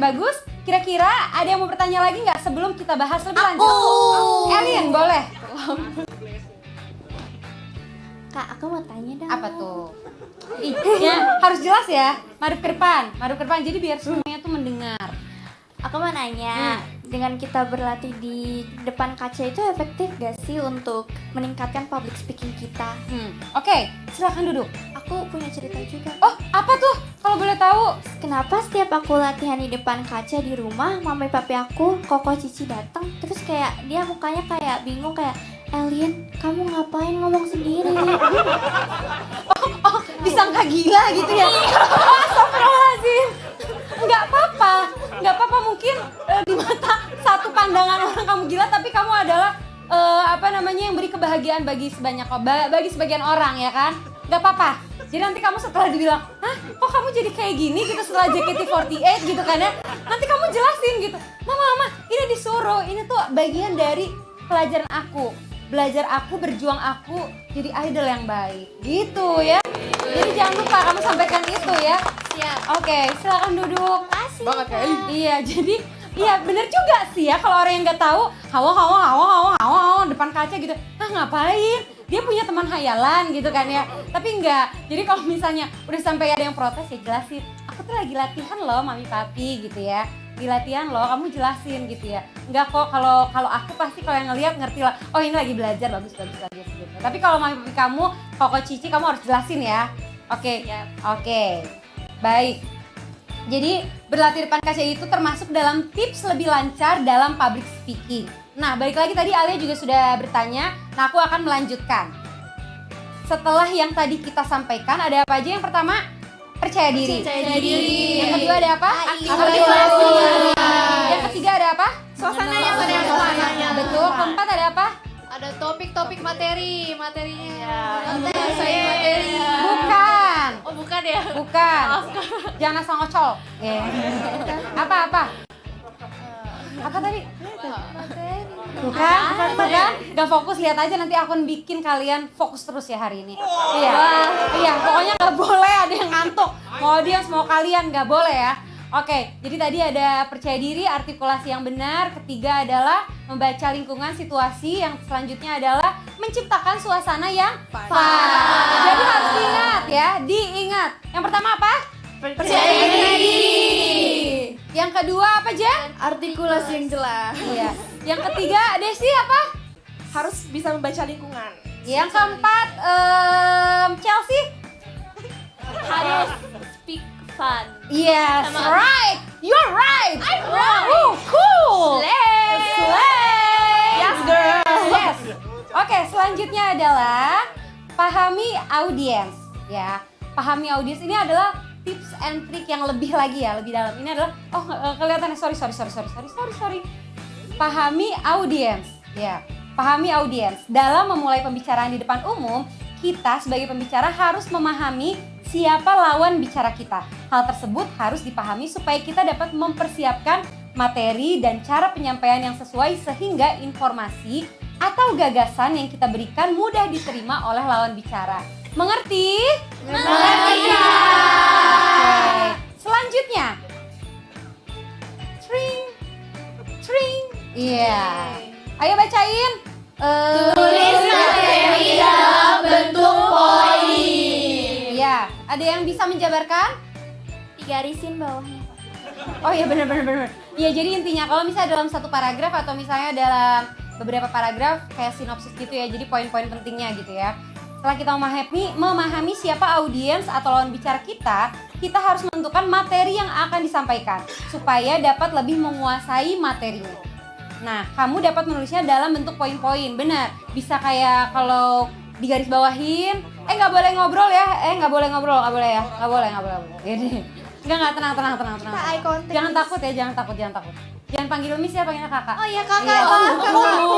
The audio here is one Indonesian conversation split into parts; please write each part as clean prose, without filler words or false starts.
bagus. Kira-kira ada yang mau bertanya lagi nggak sebelum kita bahas lebih lanjut? Elin, boleh. Kak, aku mau tanya dong. Apa tuh? Ya, harus jelas ya. Madep ke depan. Jadi biar semuanya tuh mendengar. Aku mau nanya, dengan kita berlatih di depan kaca itu efektif gak sih untuk meningkatkan public speaking kita? Oke, silakan duduk. Aku punya cerita juga. Oh, apa tuh? Kalau boleh tahu? Kenapa setiap aku latihan di depan kaca di rumah, mama papi aku, koko cici datang, terus kayak dia mukanya kayak bingung kayak, Elin, kamu ngapain ngomong sendiri? Disangka gila gitu ya? Oh, astagfirullahaladzim. Nggak apa-apa mungkin di mata satu pandangan orang kamu gila, tapi kamu adalah yang beri kebahagiaan bagi sebagian orang ya kan? Nggak apa-apa. Jadi nanti kamu setelah dibilang, hah kok kamu jadi kayak gini gitu setelah JKT48 gitu kan ya, nanti kamu jelasin gitu, mama ini disuruh, ini tuh bagian dari pelajaran aku, belajar aku, berjuang aku jadi idol yang baik gitu ya. Jadi jangan lupa kamu sampaikan itu ya. Siap. Oke, silakan duduk. Makasih. Banget ya. Iya, jadi iya bener juga sih ya kalau orang yang nggak tahu hawa depan kaca gitu, ngapain? Dia punya teman hayalan gitu kan ya. Tapi enggak. Jadi kalau misalnya udah sampai ada yang protes ya jelasin. Aku tuh lagi latihan loh mami papi gitu ya. Di latihan loh, kamu jelasin gitu ya. Enggak kok, kalau aku pasti kalau yang ngeliat ngerti lah. Oh ini lagi belajar bagus gitu. Tapi kalau mami papi kamu, koko cici kamu harus jelasin ya. Oke. Oke. Baik. Jadi berlatih depan kaca itu termasuk dalam tips lebih lancar dalam public speaking. Nah, balik lagi tadi Alia juga sudah bertanya. Nah, aku akan melanjutkan. Setelah yang tadi kita sampaikan, ada apa aja? Yang pertama, percaya diri. Yang kedua ada apa? Artikulasi. Yang ketiga ada apa? Suasana yang ada yang suasananya. Betul. Keempat ada apa? Ada topik-topik materinya. Saya Materi. Bukan. Oh bukan ya? Bukan. Jangan asal ngocol. Apa? Apa tadi? Bukan. Gak fokus, lihat aja nanti aku bikin kalian fokus terus ya hari ini. Iya, pokoknya gak boleh ada yang ngantuk. Mau audiens, mau kalian gak boleh ya. Oke, jadi tadi ada percaya diri, artikulasi yang benar. Ketiga adalah membaca lingkungan, situasi. Yang selanjutnya adalah menciptakan suasana yang fun. Jadi harus diingat ya, diingat. Yang pertama apa? Percaya diri. Yang kedua apa, Jen? Artikulasi yang jelas. Iya. Yang ketiga, Desi apa? Harus bisa membaca lingkungan. Yang keempat, Chelsea? harus speak fun. Yes, Sama- right. You're right. I'm right. Cool. Slay. Yes, girl. Yes. Oke, selanjutnya adalah pahami audiens. Ya, pahami audiens ini adalah tips and trick yang lebih lagi ya, lebih dalam. Ini adalah kelihatannya sorry. Pahami audiens. Ya, pahami audiens. Dalam memulai pembicaraan di depan umum, kita sebagai pembicara harus memahami siapa lawan bicara kita. Hal tersebut harus dipahami supaya kita dapat mempersiapkan materi dan cara penyampaian yang sesuai sehingga informasi atau gagasan yang kita berikan mudah diterima oleh lawan bicara. Mengerti? Mengerti. Oke. Selanjutnya. Tring. Iya. Ayo bacain. Tulis materi dalam bentuk poin. Iya, ada yang bisa menjabarkan? Digarisin bawahnya. Oh iya benar. Iya, jadi intinya kalau misalnya dalam satu paragraf atau misalnya dalam beberapa paragraf kayak sinopsis gitu ya, jadi poin-poin pentingnya gitu ya. Setelah kita memahami siapa audiens atau lawan bicara kita harus menentukan materi yang akan disampaikan supaya dapat lebih menguasai materinya. Nah, kamu dapat menulisnya dalam bentuk poin-poin, benar. Bisa kayak kalau digaris bawahin, nggak boleh ngobrol ya, nggak boleh ya, nggak boleh. Jadi, nggak, tenang. Kita eye contact. Jangan takut ya, jangan takut. Jangan panggil Miss ya, panggilnya kakak. Oh iya kakak. Iya,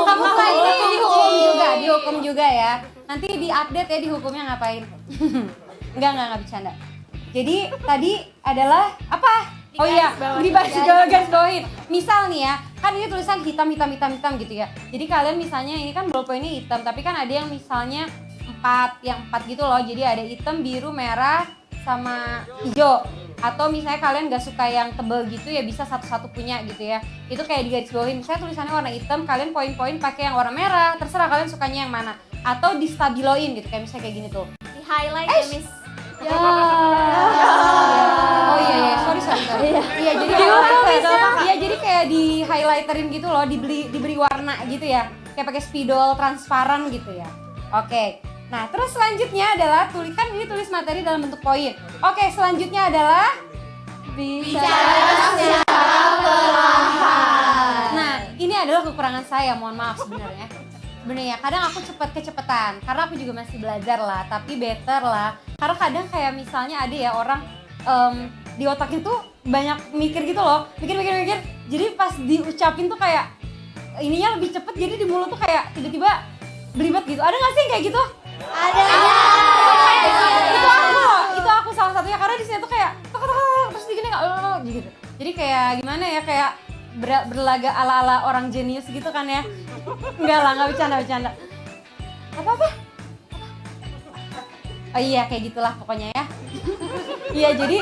kamu selain ini dihukum juga ya. Nanti diupdate ya dihukumnya ngapain. Enggak bercanda. Jadi tadi adalah apa? Oh iya, garis bawahin. Misal nih ya, kan ini tulisan hitam gitu ya. Jadi kalian misalnya ini kan ballpointnya hitam, tapi kan ada yang misalnya 4 gitu loh. Jadi ada hitam, biru, merah, sama hijau. Atau misalnya kalian gak suka yang tebel gitu ya bisa satu-satu punya gitu ya. Itu kayak digarisbawahin, misalnya tulisannya warna hitam, kalian poin-poin pakai yang warna merah, terserah kalian sukanya yang mana. Atau distabiloin gitu, kayak misalnya kayak gini tuh. Di highlight ya, Miss. Ya. Oh iya, sorry. Iya, jadi iya, jadi kayak di highlighterin gitu loh, diberi warna gitu ya. Kayak pakai spidol transparan gitu ya. Oke. Nah, terus selanjutnya adalah ini tulis materi dalam bentuk poin. Oke, selanjutnya adalah bicara secara perlahan. Nah, ini adalah kekurangan saya, mohon maaf sebenarnya. Sebenarnya kadang aku kecepatan karena aku juga masih belajar lah, tapi better lah. Karena kadang kayak misalnya ada ya orang di otaknya tuh banyak mikir gitu loh, mikir. Jadi pas diucapin tuh kayak ininya lebih cepet, jadi di mulut tuh kayak tiba-tiba belibet gitu. Ada nggak sih yang kayak gitu? Ada. Itu aku salah satunya karena di sini tuh kayak terus digini nggak gitu. Jadi kayak gimana ya, kayak berlaga ala-ala orang jenius gitu kan ya. Enggak lah, nggak bercanda. Apa? Oh iya, kayak gitulah pokoknya ya. Iya, jadi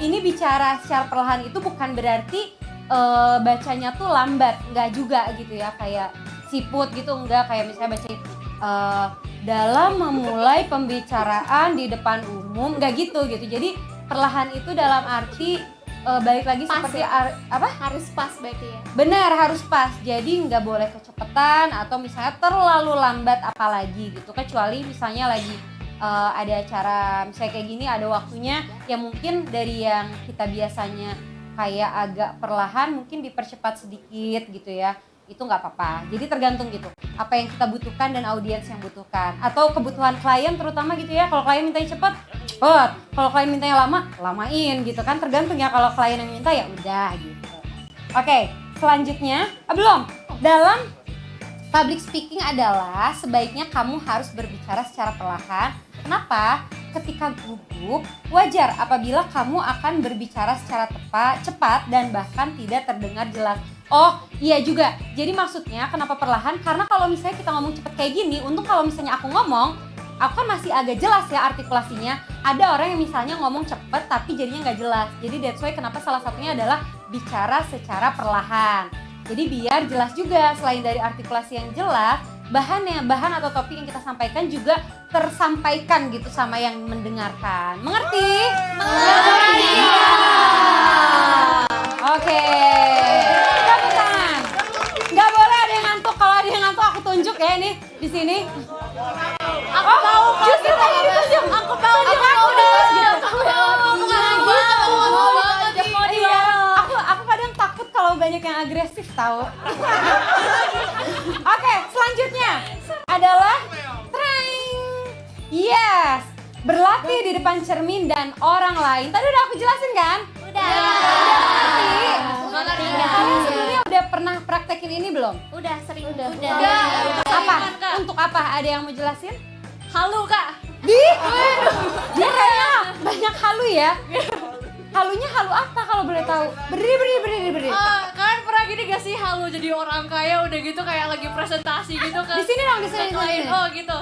ini bicara secara perlahan itu bukan berarti bacanya tuh lambat, nggak juga gitu ya, kayak siput gitu, enggak, kayak misalnya bacain dalam memulai pembicaraan di depan umum, nggak gitu. Jadi perlahan itu dalam arti balik lagi pas seperti ya? Apa? Harus pas berarti ya. Benar, harus pas. Jadi nggak boleh kecepatan atau misalnya terlalu lambat apalagi gitu. Kecuali misalnya lagi ada acara misalnya kayak gini, ada waktunya yang mungkin dari yang kita biasanya kayak agak perlahan mungkin dipercepat sedikit gitu ya. Itu nggak apa-apa. Jadi tergantung gitu apa yang kita butuhkan dan audiens yang butuhkan, atau kebutuhan klien terutama gitu ya. Kalau klien mintanya cepet, kalau klien mintanya lamain gitu kan, tergantung ya. Kalau klien yang minta ya udah gitu. Oke, selanjutnya belum, dalam public speaking adalah sebaiknya kamu harus berbicara secara perlahan. Kenapa? Ketika gugup, wajar apabila kamu akan berbicara secara cepat dan bahkan tidak terdengar jelas. Oh iya juga, jadi maksudnya kenapa perlahan? Karena kalau misalnya kita ngomong cepet kayak gini, untung kalau misalnya aku ngomong, aku kan masih agak jelas ya artikulasinya. Ada orang yang misalnya ngomong cepet tapi jadinya nggak jelas. Jadi that's why kenapa salah satunya adalah bicara secara perlahan. Jadi biar jelas juga, selain dari artikulasi yang jelas, bahan atau topik yang kita sampaikan juga tersampaikan gitu sama yang mendengarkan. Mengerti? Mengerti. Oke. Tepuk tangan. Nggak boleh ada yang ngantuk. Kalau ada yang ngantuk aku tunjuk ya ini di sini. Aku tahu justru tadi ditunjuk. Aku tahu dia aku Aku kadang takut kalau banyak yang agresif tahu. Oke, selanjutnya adalah yes, berlatih di depan cermin dan orang lain. Tadi udah aku jelasin kan? Udah. Kalian sebelumnya udah pernah praktekin ini belum? Udah sering. Udah. Apa? Untuk apa? Ada yang mau jelasin? Halu, Kak. Dia kayaknya banyak halu ya. Halunya halu apa kalau boleh tahu? Berdiri. Kalian pernah gini gak sih halu jadi orang kaya udah gitu kayak lagi presentasi gitu kan? Di sini dong, di sini. Oh gitu.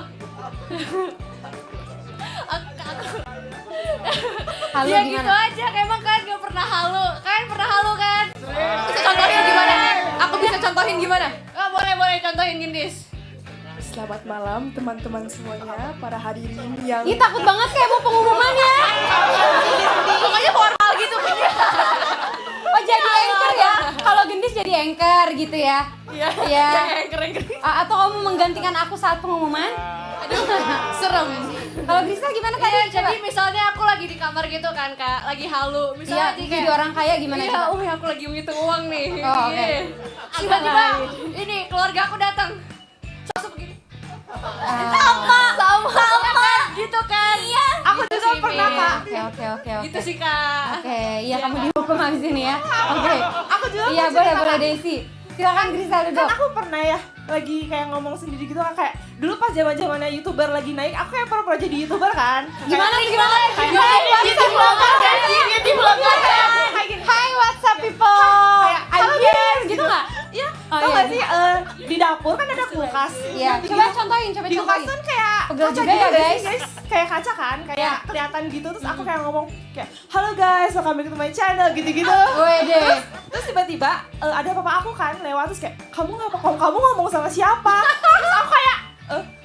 Halu Ya gimana? gitu aja, emang kalian gak pernah halu. Kalian pernah halu kan? Bisa contohin gimana? Aku bisa contohin gimana? Boleh contohin Gindis. Selamat malam teman-teman semuanya, para hadirin yang Ih, takut banget kayak mau pengumuman ya. Pokoknya formal gitu kan. Oh, jadi anchor ya? Kalau Gendis jadi anchor gitu ya? Iya. Keren. Atau kamu menggantikan aku saat pengumuman? Serem. Kalau Grisa gimana tadi? Iya, Coba. jadi misalnya aku lagi di kamar gitu kan Kak, lagi halu. Iya, Misalnya jadi orang kaya gimana? Iya, coba? aku lagi ngitung uang nih. Oh, oke. Iya. Tiba-tiba ini keluarga aku datang. Langsung begini. Sama kan gitu kan. Iya. Aku gitu juga sih, pernah, Mi. Kak. Oke. Gitu sih Kak. Oke, iya kamu dihukum habis ini ya. Oke. Aku juga. Iya, boleh Desi. Silakan Grisa dulu. kan aku pernah ya lagi kayak ngomong sendiri gitu kan, kayak dulu pas zaman-zamannya YouTuber lagi naik, aku kayak pura-pura jadi YouTuber kan. Gimana? Hai WhatsApp people. Kayak Halo yes, guys, gitu nggak? Iya. Oh, Tau iya. gak sih di dapur kan ada kulkas. Iya, coba contohin. Di kulkas kan kayak Pegel kaca juga ya, gitu guys. guys. Kayak kaca kan, kayak Ya. kelihatan gitu. Terus aku kayak ngomong kayak, halo guys, welcome back to my channel, gitu-gitu. Wede. Terus tiba-tiba ada papa aku kan lewat, terus kayak, kamu ngomong sama siapa? Terus aku kayak,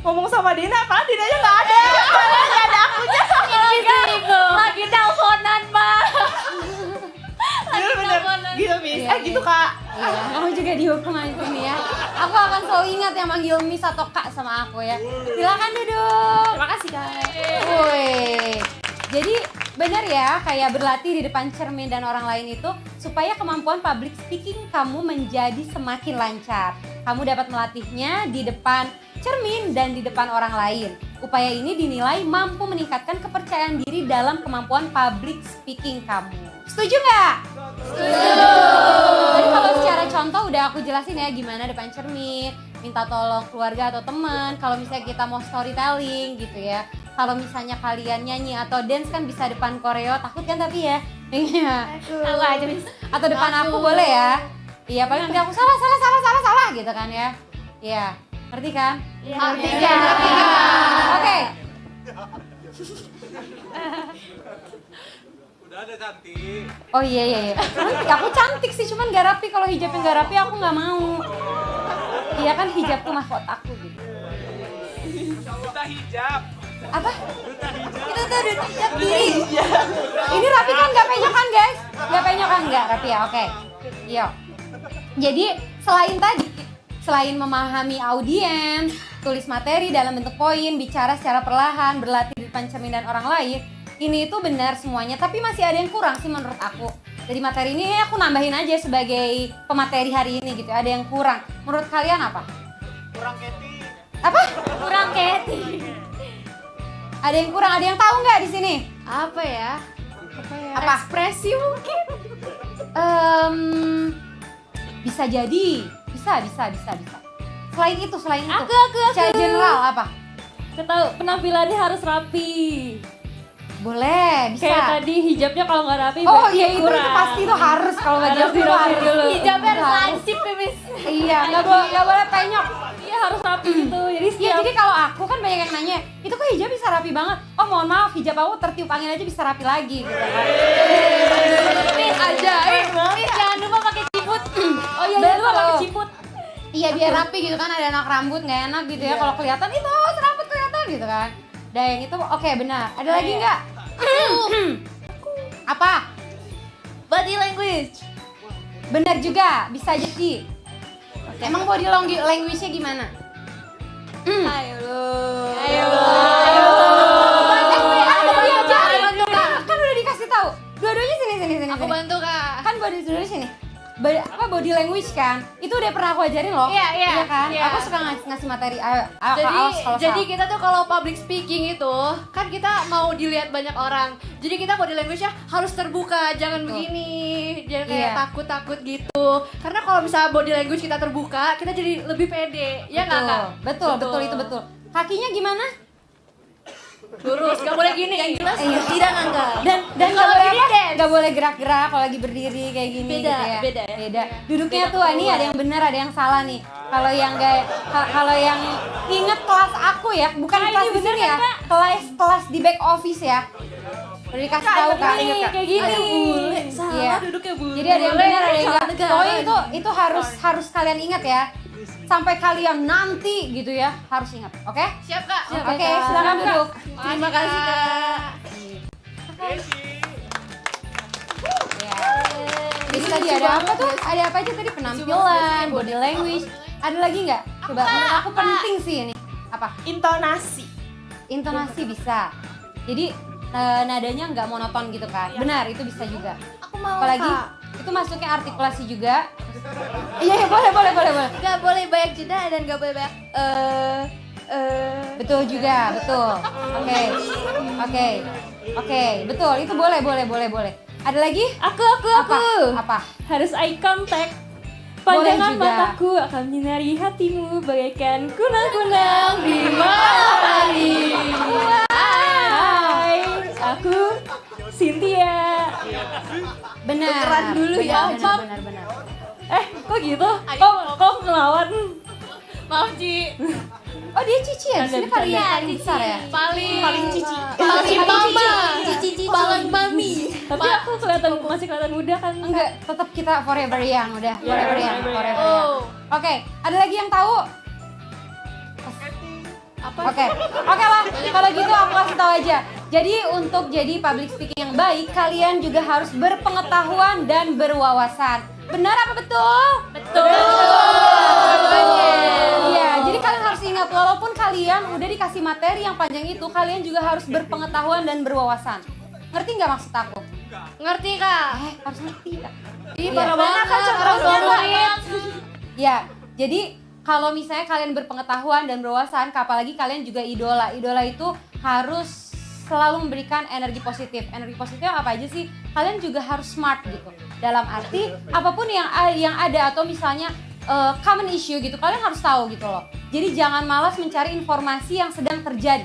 ngomong sama Dina, padahal Dinanya nggak ada. Padahal nggak ada akunya. Lagi teleponan, Mbak. Bener-bener gitu, Miss. Iya, Gitu, iya. Kak. Iya, kamu juga dihukum aja nih ya. Aku akan selalu ingat yang manggil Miss atau Kak sama aku ya. Silakan duduk. Terima kasih, Kak. Woi. Jadi benar ya, kayak berlatih di depan cermin dan orang lain itu supaya kemampuan public speaking kamu menjadi semakin lancar. Kamu dapat melatihnya di depan cermin dan di depan orang lain. Upaya ini dinilai mampu meningkatkan kepercayaan diri dalam kemampuan public speaking kamu. Setuju nggak? Setuju. Jadi kalau secara contoh udah aku jelasin ya gimana depan cermin, minta tolong keluarga atau teman. Kalau misalnya kita mau storytelling gitu ya. Kalau misalnya kalian nyanyi atau dance kan bisa depan koreo, takut kan tapi ya? Iya. Aku aja, Miss. Atau depan aku boleh ya? Iya, paling nanti aku salah gitu kan ya. Iya, ngerti kan? Ngerti Iya. kan? Oke. Udah ada cantik. Oh iya. Cantik, aku cantik sih, cuman gak rapi. Kalau hijabnya gak rapi aku gak mau. Iya kan hijabku mahkotaku gitu. Duta hijab. Apa? Duta hijab. Itu tuh hijab diri. Ini rapi kan, gak penyokan guys? Gak penyokan, gak rapi ya, oke. Yuk. Jadi selain memahami audiens, tulis materi dalam bentuk poin, bicara secara perlahan, berlatih di depan cermin dan orang lain, ini itu benar semuanya, tapi masih ada yang kurang sih menurut aku. Dari materi ini aku nambahin aja sebagai pemateri hari ini gitu, ada yang kurang. Menurut kalian apa? Kurang Keti. Apa? Kurang Keti. Ada yang kurang, ada yang tahu nggak di sini? Apa ya? Apa? Ekspresi mungkin. Bisa jadi, bisa. Selain itu. Aku. Secara general apa? Ketahu penampilannya harus rapi. Boleh, bisa. Kayak tadi hijabnya kalau nggak rapi Oh berarti iya itu kurang. pasti itu harus kalau nggak Harus jadi itu dirapiin harus. dulu. Hijabnya harus lancip ya, Miss. Iya, nggak boleh penyok. Iya harus rapi gitu. Jadi Iya, setiap jadi kalau aku kan banyak yang nanya, itu kok hijab bisa rapi banget? Oh mohon maaf, hijab aku tertiup angin aja bisa rapi lagi gitu kan. Miss aja. Miss jangan lupa pakai ciput. Oh iya, jangan lupa Betul. pakai ciput. Iya biar rapi gitu kan, ada anak rambut nggak enak gitu ya. Kalau kelihatan itu rambut kelihatan gitu kan. Dan yang itu oke benar. Ada lagi nggak? Apa? Body language. Benar juga, bisa jadi. Emang body language-nya gimana? Ayo lo. Kan udah dikasih tahu. Dua-duanya sini. Aku bantu, Kak. Kan body sini. Body language kan? Itu udah pernah aku ajarin loh. Iya, kan? iya. Aku suka ngasih materi. Jadi kita tuh kalau public speaking itu kan kita mau dilihat banyak orang. Jadi kita body language-nya harus terbuka, jangan Betul. begini, jangan kayak Iya. takut-takut gitu. Karena kalau misalnya body language kita terbuka, kita jadi lebih pede. Ya nggak, Kak? Betul, itu betul. Kakinya gimana? Lurus, nggak boleh gini. Yang jelas tidak ngangkat. Dan nggak kalau boleh gini apa? dance. Nggak boleh gerak-gerak kalau lagi berdiri kayak gini Beda, gitu ya. beda ya. Beda. Duduknya Beda tuh ini ada yang benar, ada yang salah nih. Kalau yang inget kelas aku ya, bukan kelas di sini ya. Kelas di back office ya. Udah dikasih tahu kan? Kayak gini. Iya. Duduknya bulu. Jadi ada yang benar, ada yang Salah enggak. negara. Pokoknya itu harus kalian ingat ya. Sampai kalian nanti gitu ya, harus ingat. Oke? Siap, Kak. Oke, silakan duduk. Terima kasih, Kak. Ya. Jadi tadi ada apa tuh? Ada apa aja tadi? Penampilan, body language. Ada lagi nggak? Coba menurut aku penting sih ini. Apa? Intonasi. Intonasi bisa. Jadi nadanya nggak monoton gitu kan? Benar, itu bisa juga. Aku mau, Apalagi Kak. itu masuknya artikulasi juga. Iya, boleh. Gak boleh banyak jeda dan gak boleh banyak Betul juga, betul. Oke, betul. Itu boleh. Ada lagi? Aku. Apa? Harus eye contact. Boleh Pandangan juga. mataku akan menyinari hatimu bagaikan kunang-kunang di malam hari. Hai, aku Cynthia. Benar. Tukeran dulu ya, Pap. Benar. Kok gitu? Kok ngelawan? Maaf, Ci. Oh dia Cici ya? Di sini paling besar ya? Paling cici. paling mama. Cici Paling mami. Tapi aku masih kelihatan muda kan. Enggak, tetap kita forever young udah. Forever young, forever young. Oh. Oke, ada lagi yang tahu? Oke lah, kalau gitu aku kasih tahu aja. Jadi untuk jadi public speaking yang baik, kalian juga harus berpengetahuan dan berwawasan. Benar apa betul? Iya, jadi kalian harus ingat walaupun kalian udah dikasih materi yang panjang itu, kalian juga harus berpengetahuan dan berwawasan. Ngerti nggak maksud aku? Ngerti Kak? Harus ngerti Kak. Ih, Iya. parah banget. Harus banget. Ya, jadi kalau misalnya kalian berpengetahuan dan berwawasan, apalagi kalian juga idola. Idola itu harus selalu memberikan energi positif. Energi positifnya apa aja sih? Kalian juga harus smart gitu. Dalam arti apapun yang ada atau misalnya common issue gitu, kalian harus tahu gitu loh. Jadi jangan malas mencari informasi yang sedang terjadi.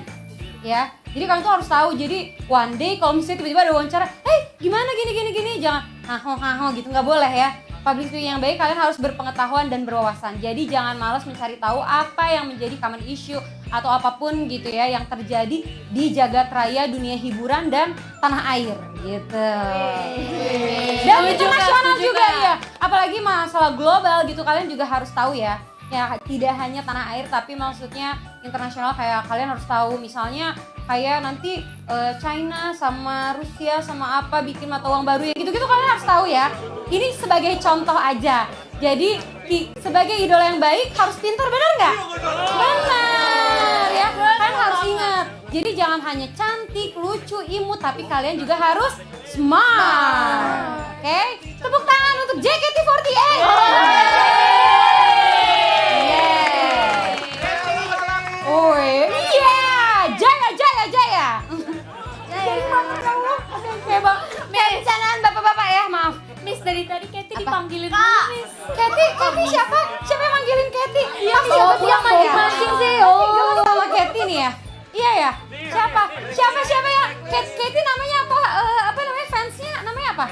Ya. Jadi kalian tuh harus tahu. Jadi one day kalau misalnya tiba-tiba ada wawancara, "Hey, gimana gini?" Jangan haho gitu, nggak boleh ya. Public speaking yang baik, kalian harus berpengetahuan dan berwawasan. Jadi jangan malas mencari tahu apa yang menjadi common issue atau apapun gitu ya yang terjadi di jagat raya dunia hiburan dan tanah air gitu. Dan internasional juga ya. Apalagi masalah global gitu, kalian juga harus tahu ya. Ya tidak hanya tanah air tapi maksudnya internasional, kayak kalian harus tahu misalnya kayak nanti China sama Rusia sama apa bikin mata uang baru ya gitu-gitu, kalian harus tahu ya. Ini sebagai contoh aja. Jadi sebagai idola yang baik harus pintar, benar nggak? Benar ya. Kalian harus ingat. Jadi jangan hanya cantik, lucu, imut, tapi kalian juga harus smart. Oke? Tepuk tangan untuk JKT48. Oh iya, Jaya. Jadi banget kamu. Kayak bang. Bercandaan bapak-bapak ya, maaf. Miss dari tadi Katy dipanggilin Kak, dulu, Miss. Katy siapa? Siapa yang manggilin Katy? Iya, Kamu siapa siapa yang ya? mancing sih? Kamu sama Katy nih ya? Iya ya. Siapa ya? Katy namanya apa? Apa namanya fansnya? Namanya apa?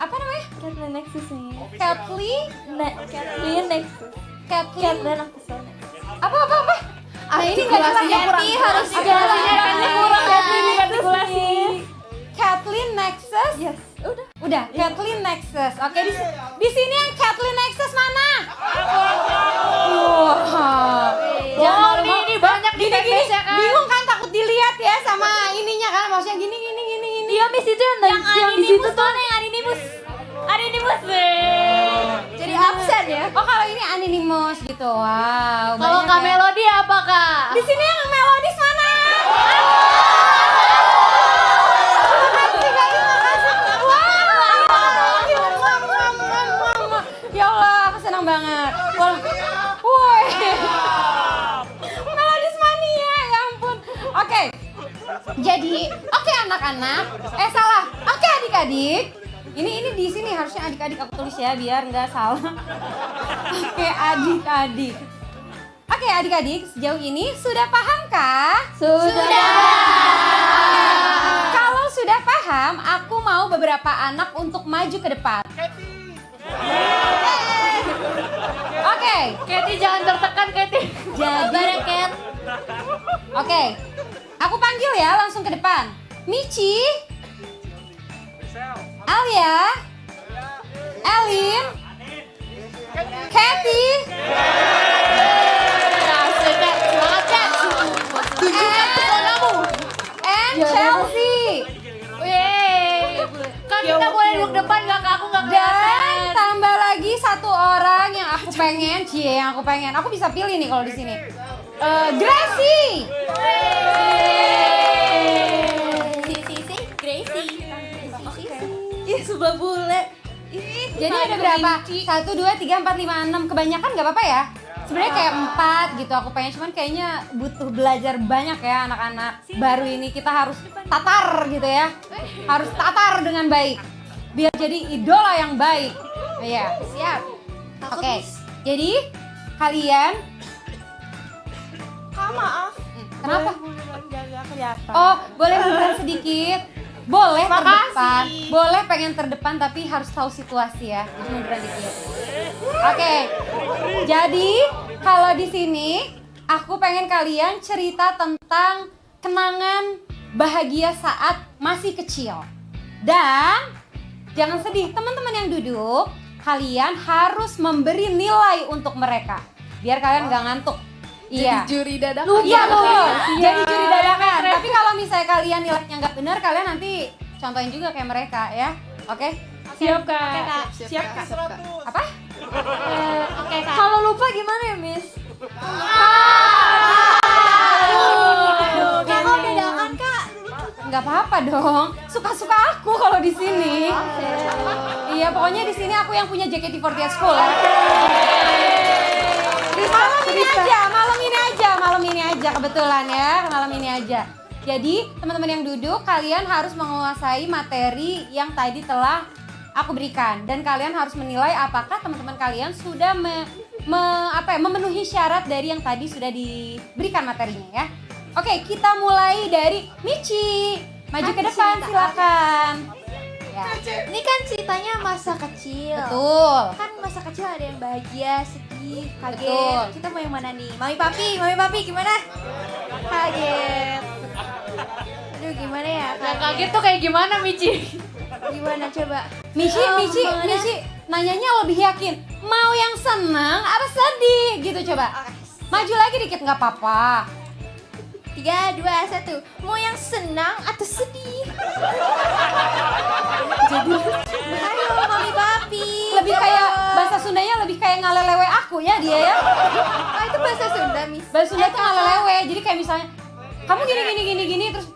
Apa namanya? Kathleen Nexus nih. Kathleen? Kathleen Nexus. Kathleen aku sana. Apa? Ah ini nggak jelas ya. harus Artikulasi. Kathleen Nexus? Yes, udah. Udah, Kathleen Nexus. Oke, di sini yang Kathleen Nexus mana? Wah. Oh, ini banyak di Gini, fanbase ya kan? bingung kan, takut dilihat ya sama ininya kan, maksudnya gini. Iya, Miss itu yang di situ tuh. Aninimus deh. Jadi absen ya. Oh, kalau ini Anonymous gitu. Wow. Kalau banyak Kak ya. Melody apa Kak? Di sini yang Melodis mana? Ya Allah, aku senang banget. Woi. Melodis mania, ya ampun. Oke. Jadi, oke anak-anak. Salah. Oke adik-adik. Ini di sini harusnya adik-adik aku tulis ya biar nggak salah. Oke adik-adik. Oke adik-adik, sejauh ini sudah paham kah? Sudah. Kalau sudah paham, aku mau beberapa anak untuk maju ke depan. Oke, Katy jangan tertekan Katy. jadi Oke, aku panggil ya langsung ke depan. Michi, Alia, Elin, Katy, and Chelsea. Yeay. Kan kita boleh duduk depan nggak Kak? Aku nggak Dan kelihatan. tambah lagi satu orang yang aku pengen, Aku bisa pilih nih kalau di sini. Gracie. Gracie. Ih, sebelah bule. Jadi ada berapa? 1, 2, 3, 4, 5, 6. Kebanyakan nggak apa-apa ya? Sebenarnya kayak 4 gitu aku pengen, cuman kayaknya butuh belajar banyak ya anak-anak baru ini. Kita harus tatar gitu ya. Harus tatar dengan baik. Biar jadi idola yang baik. Iya, siap. Oke. Jadi kalian Kak, maaf. kenapa? Boleh menjaga kelihatan. Oh, boleh munduran sedikit. boleh Makasih. terdepan, boleh pengen terdepan tapi harus tahu situasi ya. Jadi munduran dikit. Oke. Jadi kalau di sini aku pengen kalian cerita tentang kenangan bahagia saat masih kecil. Dan jangan sedih, teman-teman yang duduk, kalian harus memberi nilai untuk mereka biar kalian nggak ngantuk. Iya. Juri dadakan. Iya betul. Jadi juri dadakan. Tapi kalau misalnya kalian nilainya nggak benar, kalian nanti contohin juga kayak mereka ya. Oke? Siap kak. Siap Kak. Apa? Oke kak. Kalau lupa gimana ya, Miss? Kakak udah dadakan, Kak. Nggak apa-apa dong. Suka-suka aku kalau di sini. Iya, pokoknya di sini aku yang punya JKT48 School ya. Malam ini aja kebetulan ya, malam ini aja. Jadi teman-teman yang duduk, kalian harus menguasai materi yang tadi telah aku berikan dan kalian harus menilai apakah teman-teman kalian sudah memenuhi syarat dari yang tadi sudah diberikan materinya ya. Oke, kita mulai dari Michi. Maju ke depan, silakan. Ya. Ini kan ceritanya masa kecil. Betul. Kan masa kecil ada yang bahagia, sedih, kaget. Betul. Kita mau yang mana nih? Mami papi gimana? Kaget. Aduh gimana ya? Yang kaget tuh kayak gimana Michi? Gimana coba? Michi, mana? nanyanya lebih yakin. Mau yang senang apa sedih gitu coba. Maju lagi dikit nggak apa-apa. 3, 2, 1. Mau yang senang atau sedih? Ayo mami papi. Lebih kayak bahasa Sundanya lebih kayak ngalelewe aku ya dia ya. Ah, itu bahasa Sunda, Miss. Bahasa Sunda tuh ngalelewe. Jadi kayak misalnya kamu gini terus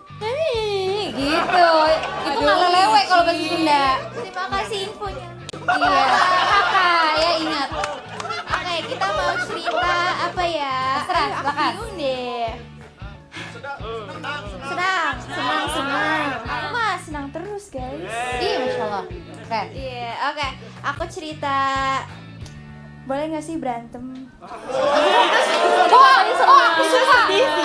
gitu. Itu ngalelewe kalau bahasa Sunda. Terima kasih infonya. Iya. Kakak ya ingat. Oke, kita mau cerita apa ya? Terserah, Aduh, aku silakan. bingung deh. Senang. Aku mah senang terus, guys. Iya, masya Allah. Keren. Iya, oke. Aku cerita. Boleh nggak sih berantem? Aku suka.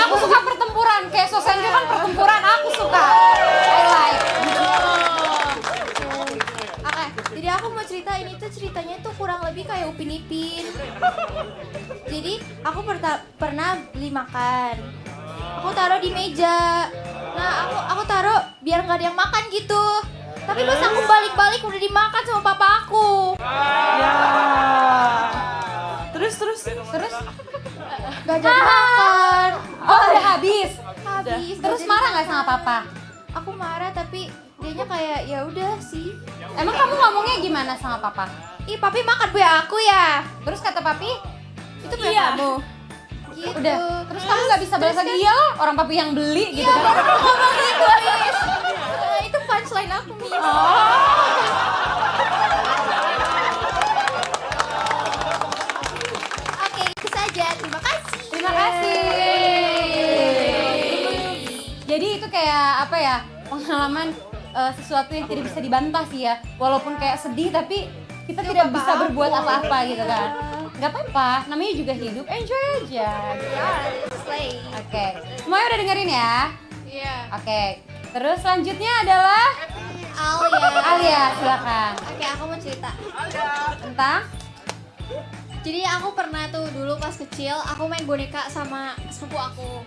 Aku suka pertempuran. Kayak Sosenju kan pertempuran. Aku suka. I like. Oke, jadi aku mau cerita ini tuh ceritanya tuh kurang lebih kayak Upin Ipin. Jadi aku pernah beli makan. Aku taruh di meja. Nah, aku taruh biar nggak ada yang makan gitu. Tapi pas aku balik-balik udah dimakan sama papa aku. Ya. Terus. Gak jadi makan. Oh, udah habis. Habis. Terus marah nggak sama papa? Aku marah tapi dianya kayak ya udah sih. Emang kamu ngomongnya gimana sama papa? Ih, papi makan punya aku ya. Terus kata papi, Itu punya kamu. Gitu. udah. Terus kamu nggak bisa balas lagi ya loh, orang papi yang beli gitu kan? ngomong gitu, Miss. Itu punchline aku, Miss. Oke, itu saja. Terima kasih. Terima kasih. Jadi itu kayak apa ya, pengalaman sesuatu yang tidak bisa dibantah sih ya. Walaupun kayak sedih tapi kita tidak bisa berbuat apa-apa gitu kan. Gak apa-apa, namanya juga hidup, enjoy aja. Slay. Oke, semuanya udah dengerin ya? Iya. Oke, terus selanjutnya adalah Alia, silakan. Oke, aku mau cerita. Tentang Jadi aku pernah tuh dulu pas kecil aku main boneka sama sepupu aku.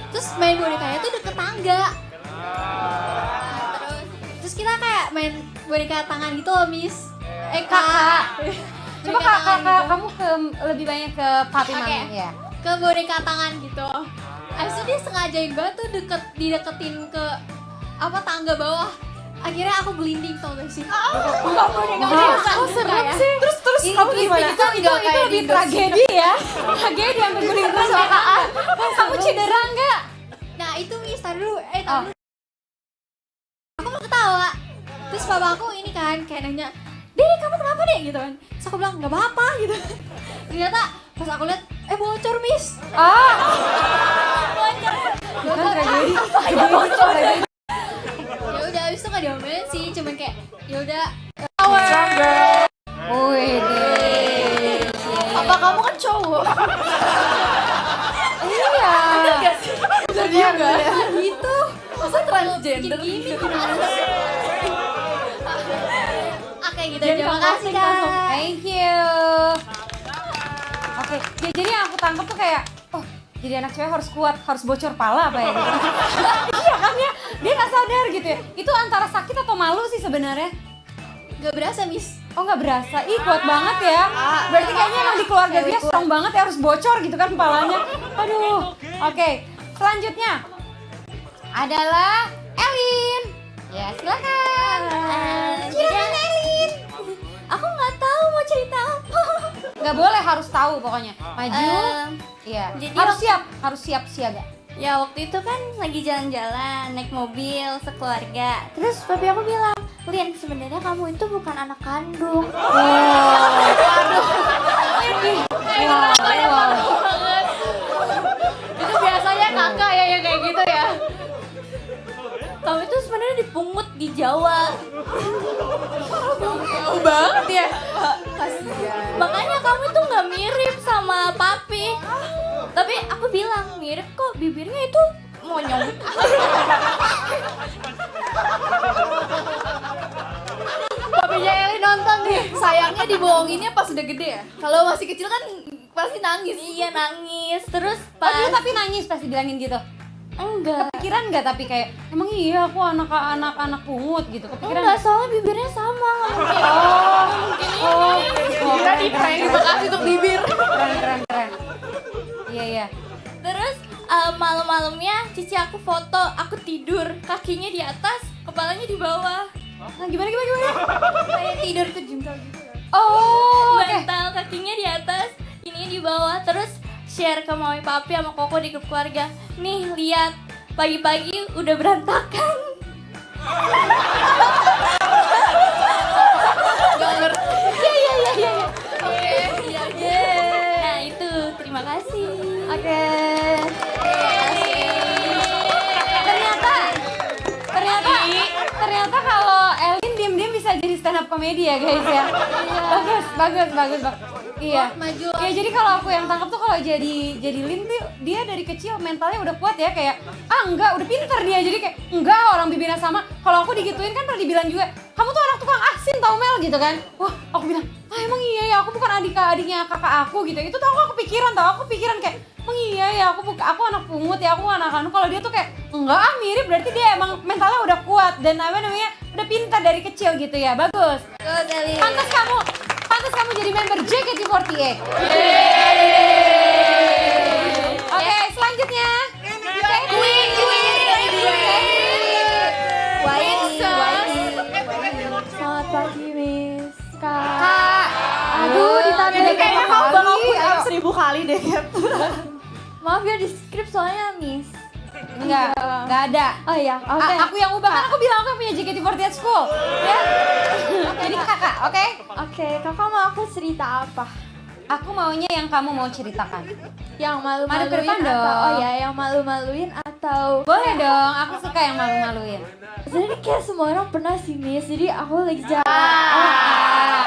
Terus main bonekanya tuh deket tangga. Nah, terus kita kayak main boneka tangan gitu loh, Miss. kakak. Coba Boneka tangan kakak, gitu. kamu lebih banyak ke papi Oke. mami ya. Ke boneka tangan gitu. Habis itu dia sengajain banget tuh dideketin ke apa tangga bawah. Akhirnya aku gelinding tau gak sih? Aku serem sih. Terus kamu gimana? Itu lebih tragedi ya. Tragedi yang berguling kecelakaan. Kamu cedera enggak? Nah itu Miss, tar dulu. Tar dulu. Aku mau ketawa. Terus papa aku ini kan kayak nanya, Dede kamu kenapa deh? Gitu kan. Terus aku bilang, gak apa-apa gitu. Ternyata pas aku lihat, bocor Miss. Bukan tragedi. Tragedi. Ya udah habis itu gak diomelin sih, cuman kayak ya udah. Wih deh. Apa kamu kan cowok? Iya. Jadi enggak? Gitu. Masa transgender? Gini gimana sih? gitu. Terima kasih Kak. Thank you. Oke, jadi yang aku tangkap tuh kayak, oh jadi anak cewek harus kuat, harus bocor pala apa ya gitu. Iya kan ya, dia nggak sadar gitu ya. Itu antara sakit atau malu sih sebenarnya. Gak berasa Miss. Oh nggak berasa, ih kuat banget ya. Berarti kayaknya emang di keluarga dia strong banget ya, harus bocor gitu kan palanya. Aduh, oke. Selanjutnya adalah Elin. Ya silakan. Silakan Elin. Aku nggak tahu mau cerita apa. Nggak boleh, harus tahu pokoknya. Maju. Iya. jadi Harus siap siaga. Ya waktu itu kan lagi jalan-jalan naik mobil sekeluarga. Terus papi aku bilang, Lin sebenarnya kamu itu bukan anak kandung. Itu biasanya kakak ya yang kayak gitu ya. Kamu itu sebenarnya dipungut di Jawa. Jauh banget ya. Makanya kamu tuh nggak mirip sama papi. Tapi aku bilang mirip kok, bibirnya itu monyong. Papinya Eli nonton nih. Sayangnya dibohonginnya pas udah gede ya. Kalau masih kecil kan pasti nangis. Iya nangis. Terus Oh dia pas tapi nangis pasti bilangin gitu. enggak. Kepikiran nggak tapi kayak emang iya aku anak pungut gitu. Kepikiran Enggak, nggak? soalnya bibirnya sama. Oh, Kira di prank, terima kasih untuk bibir. keren. Iya. Terus malam-malamnya cici aku foto, aku tidur, kakinya di atas, kepalanya di bawah. Nah, gimana? Kayak tidur kejungkal gitu. Oh, oke. Bantal kakinya di atas, ininya di bawah. Terus share ke mami papi sama koko di grup keluarga. Nih lihat, pagi-pagi udah berantakan. Gak ngerti. Iya. Nah itu, terima kasih. Oke. Ternyata kalau Elin diam-diam bisa jadi stand up comedy ya guys ya. Bagus. Iya. Maju. Ya jadi kalau aku yang tangkap tuh kalau jadi Lin tuh dia dari kecil mentalnya udah kuat ya, kayak enggak, udah pinter dia, jadi kayak enggak, orang bibirnya sama. Kalau aku digituin kan pernah dibilang juga, kamu tuh anak tukang asin tau Mel gitu kan. Wah aku bilang, emang iya ya, aku bukan adiknya kakak aku gitu. Itu tuh aku kepikiran kayak emang iya ya, aku anak pungut ya, aku anak anu. Kalau dia tuh kayak enggak, mirip, berarti dia emang mentalnya udah kuat dan udah pintar dari kecil gitu ya. Bagus. Pantas kamu jadi member JKT48. Oke, selanjutnya Selamat pagi Miss Kak. Aduh, ditanya Ini kayaknya berapa kamu bakal kali? put up Ayo. 1000 kali deh. Maaf ya di skrip soalnya Miss. Enggak ada. Oh iya, oke. Aku yang ubah, kan aku bilang aku yang punya JKT48 School. Ya. Jadi kakak, oke? Oke, kakak mau aku cerita apa? Aku maunya yang kamu mau ceritakan. Yang Mari ke malu-maluin depan atau dong. oh ya, yang malu-maluin atau Boleh dong, aku suka yang malu-maluin. Sebenarnya kayak semua orang pernah sih Miss. Jadi aku lagi jalan. Ah.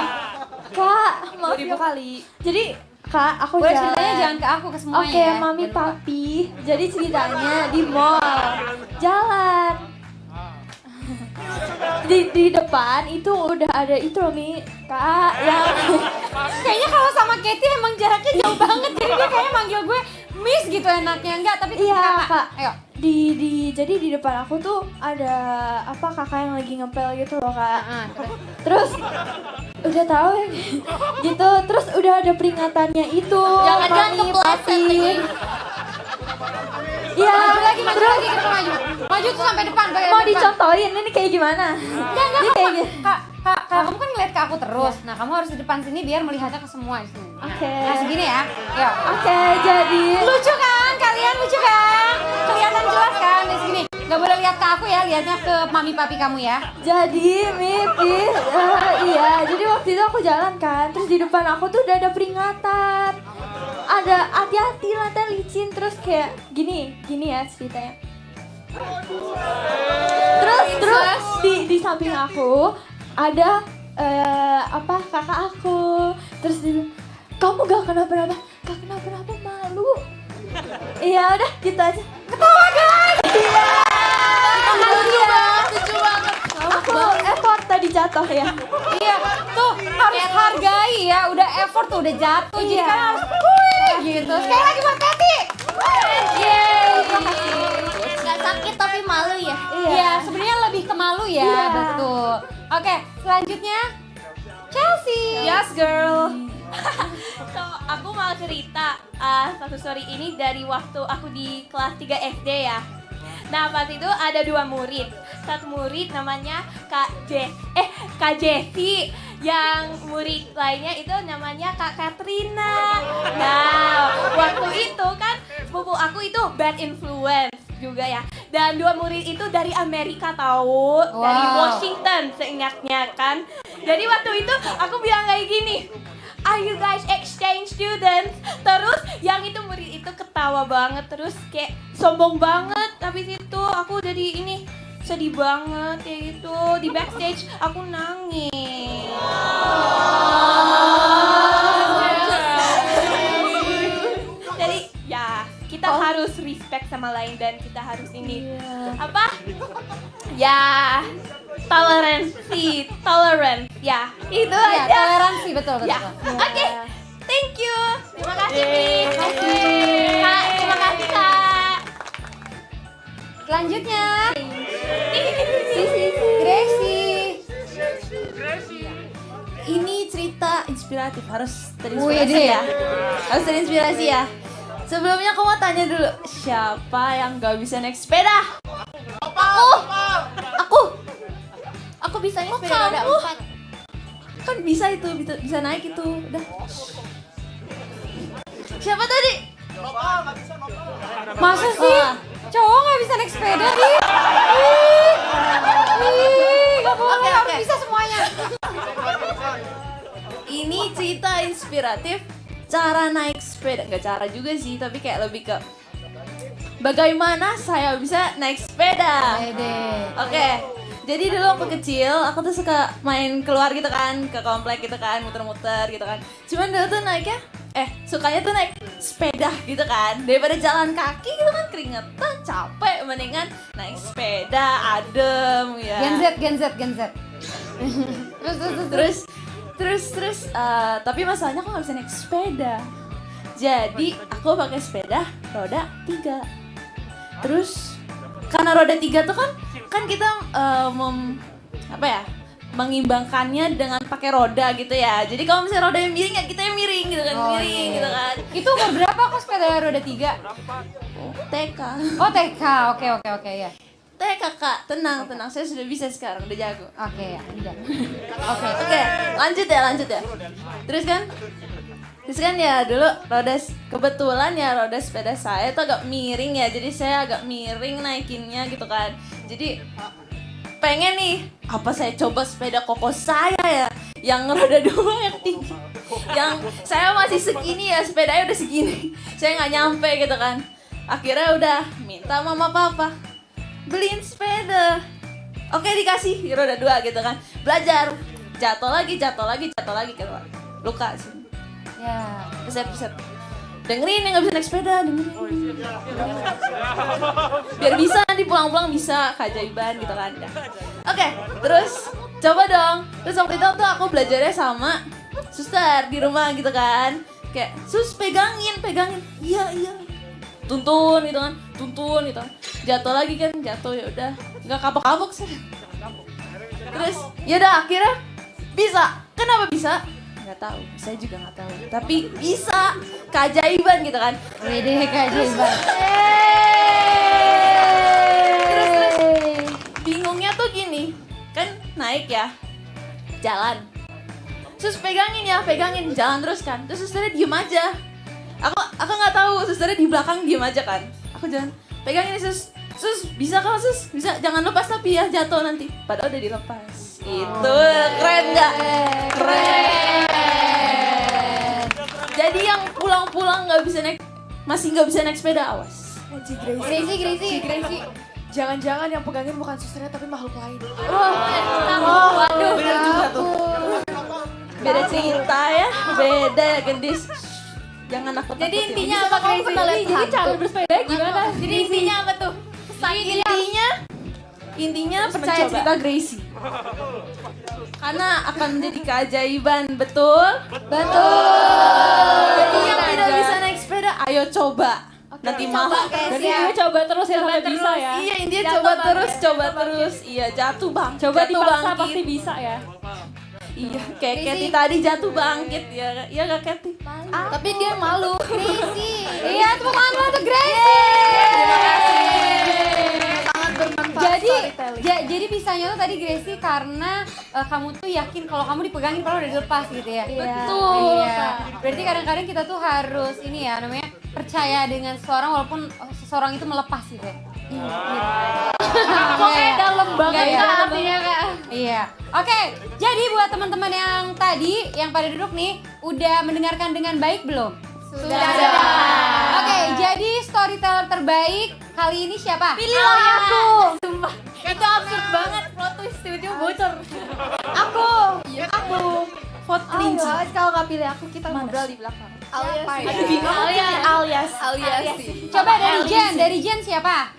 Kak, maaf 2000 ya. kali. Jadi Kak, aku Boleh jalan. ceritanya jangan ke aku, ke semuanya Oke, ya. mami Jangan lupa. papi. Jadi ceritanya di mall. Jalan. Di depan itu udah ada itu loh Mi, Kak, yang Kayaknya kalau sama Katie emang jaraknya jauh banget, jadi dia kayaknya manggil gue Miss gitu enaknya. Enggak, tapi tetap iya, kakak. Kak. Ayo. Jadi di depan aku tuh ada apa kakak yang lagi ngepel gitu loh, Kak. Terus. Terus udah tahu ya, gitu. Terus udah ada peringatannya itu. Jangan Mami, kepleset papi. lagi. Iya, Maju lagi, terus kita maju. Maju tuh sampai depan, bagian mau depan. dicontohin ini kayak gimana? Enggak, Ini kayak kamu, gitu. Kak, kamu kan ngeliat ke aku terus. Nah, kamu harus di depan sini biar melihatnya ke semua di sini. Oke. Nah, segini ya. Yuk. Oke, jadi Lucu kan? Kalian lucu kan? Kelihatan jelas kan di sini. Gak boleh lihat ke aku ya, lihatnya ke mami papi kamu ya. Mimpi, iya. Jadi waktu itu aku jalan kan, terus di depan aku tuh udah ada peringatan. Ada hati-hati lantai licin, terus kayak gini ya ceritanya. Terus di samping aku ada kakak aku. Terus dia bilang, kamu gak kenapa-napa, malu. Iya udah gitu aja. Ketawa guys. Iya. Lucu banget. Aku effort tadi jatuh ya. Iya, tuh harus hargai ya, udah effort tuh, udah jatuh, jadi Iya. kan harus wih gitu. Sekali lagi buat Teti. Gak sakit tapi malu ya. Iya, sebenarnya lebih ke malu ya, Iya. betul. Oke, selanjutnya Chelsea. Yes girl. So, aku mau cerita satu story ini dari waktu aku di kelas 3 SD ya. Nah, pas itu ada 2 murid. Satu murid namanya Kak Jessi. Yang murid lainnya itu namanya Kak Katrina. Nah, waktu itu kan sepupu aku itu bad influence juga ya. Dan 2 murid itu dari Amerika tahu, dari Wow. Washington seingatnya kan. Jadi waktu itu aku bilang kayak gini, "Are you guys exchange students?" Terus yang itu murid itu ketawa banget, terus kayak sombong banget. Habis itu aku jadi ini sedih banget kayak gitu. Di backstage aku nangis. Jadi ya kita harus respect sama lain dan kita harus ini apa? Ya tolerance ya itu Iya, aja. toleransi, betul, betul. Ya, oke. Thank you. Terima kasih, Pi. Kak, terima kasih, Kak. Selanjutnya Gracie. Ini cerita inspiratif, harus Wih, terinspirasi deh. ya. Harus terinspirasi ya. Sebelumnya aku mau tanya dulu, siapa yang gak bisa naik sepeda? Aku bisanya sepeda roda 4. Kan bisa itu, bisa naik itu. Udah. Siapa tadi? Masa sih? Cowok nggak bisa naik sepeda, Di? Gak boleh, Oke, harus oke. bisa semuanya. Ini cerita inspiratif cara naik sepeda. Gak cara juga sih, tapi kayak lebih ke bagaimana saya bisa naik sepeda. Oke, jadi dulu waktu kecil aku tuh suka main keluar gitu kan, ke komplek gitu kan, muter-muter gitu kan. Cuman dulu tuh naiknya, sukanya tuh naik sepeda gitu kan. Daripada jalan kaki gitu kan keringetan, capek, mendingan naik sepeda, adem ya. Gen Z. Terus, tapi masalahnya aku nggak bisa naik sepeda. Jadi aku pakai sepeda roda 3. Terus karena roda 3 tuh kan kita mengimbangkannya dengan pakai roda gitu ya. Jadi kalau misalnya roda yang miring ya kita yang miring gitu kan, miring gitu kan. Itu umur berapa kok sepeda roda 3? TK. Oh, TK. Oke ya. TK Kak, tenang. Saya sudah bisa sekarang, udah jago. Oke ya, udah. Oke, lanjut ya. Terus kan ya dulu kebetulan ya roda sepeda saya tuh agak miring ya. Jadi saya agak miring naikinnya gitu kan. Jadi pengen nih, apa saya coba sepeda koko saya ya, yang roda 2 yang tinggi. Yang saya masih segini ya, sepedanya udah segini. Saya nggak nyampe gitu kan. Akhirnya udah minta mama papa beliin sepeda. Oke, dikasih roda 2 gitu kan. Belajar, jatuh lagi gitu. Luka sih. Ya. Buset. Dengerin yang gak bisa naik sepeda, dengerin. Biar bisa nanti pulang-pulang bisa keajaiban gitu kan. Oke, terus coba dong. Terus waktu itu tuh aku belajarnya sama suster di rumah gitu kan. Kayak, sus pegangin. Iya. Tuntun gitu kan. Jatuh lagi kan, ya udah. Nggak kapok-kapok sih. Terus, yaudah akhirnya bisa. Kenapa bisa? Nggak tahu, saya juga nggak tahu. Tapi bisa, keajaiban gitu kan. Wede keajaiban. Terus bingungnya tuh gini, kan naik ya, jalan. Terus pegangin, jalan terus kan. Terus susternya diem aja. Aku nggak tahu, susternya di belakang diem aja kan. Aku jalan, pegangin sus, bisa kan sus? Bisa, jangan lepas tapi ya, jatuh nanti. Padahal udah dilepas. Itu keren nggak? Keren. Jadi yang pulang-pulang masih nggak bisa naik sepeda, awas. Gracie. Jangan-jangan yang pegangin bukan susternya tapi makhluk lain. Waduh, Bener juga tuh. Beda cerita ya, beda ya gendis. Jangan nakut. Jadi intinya apa Gracie? Jadi cara bersepeda gimana? Jadi intinya apa tuh? Intinya percaya cerita Gracie. Karena akan menjadi keajaiban, betul? Betul. Jadi yang tidak bisa naik sepeda, ayo coba. Nanti mahal. guys Jadi ya. dia coba terus ya sampai bisa ya. Iya, dia coba terus. Iya, jatuh bang. Coba jatuh dipaksa bangkit. pasti bisa ya. Iya, kayak Gracie. Kathy tadi jatuh bangkit ya. Iya gak Kathy? Tapi dia malu. Gracie. Iya, tepuk tangan dulu untuk Gracie. Terima kasih. Sangat bermanfaat Jadi, storytelling. jadi bisanya tuh tadi Gracie karena kamu tuh yakin kalau kamu dipegangin kalau udah dilepas gitu ya. Betul. Iya. Berarti kadang-kadang kita tuh harus ini ya namanya percaya dengan seseorang walaupun seseorang itu melepas gitu ya. Pokoknya dalam banget Nggak, Kak, ya. artinya Kak. Iya. Oke, jadi buat teman-teman yang tadi yang pada duduk nih udah mendengarkan dengan baik belum? Sudah. Oke, jadi storyteller terbaik kali ini siapa? Pilih aku. Sumpah. Itu absurd banget plot twist tiba-tiba bocor. Aku. Vote cringe. Awas kalau nggak pilih aku kita ngobrol di belakang. Alias. Alias sih. Coba dari Jen siapa?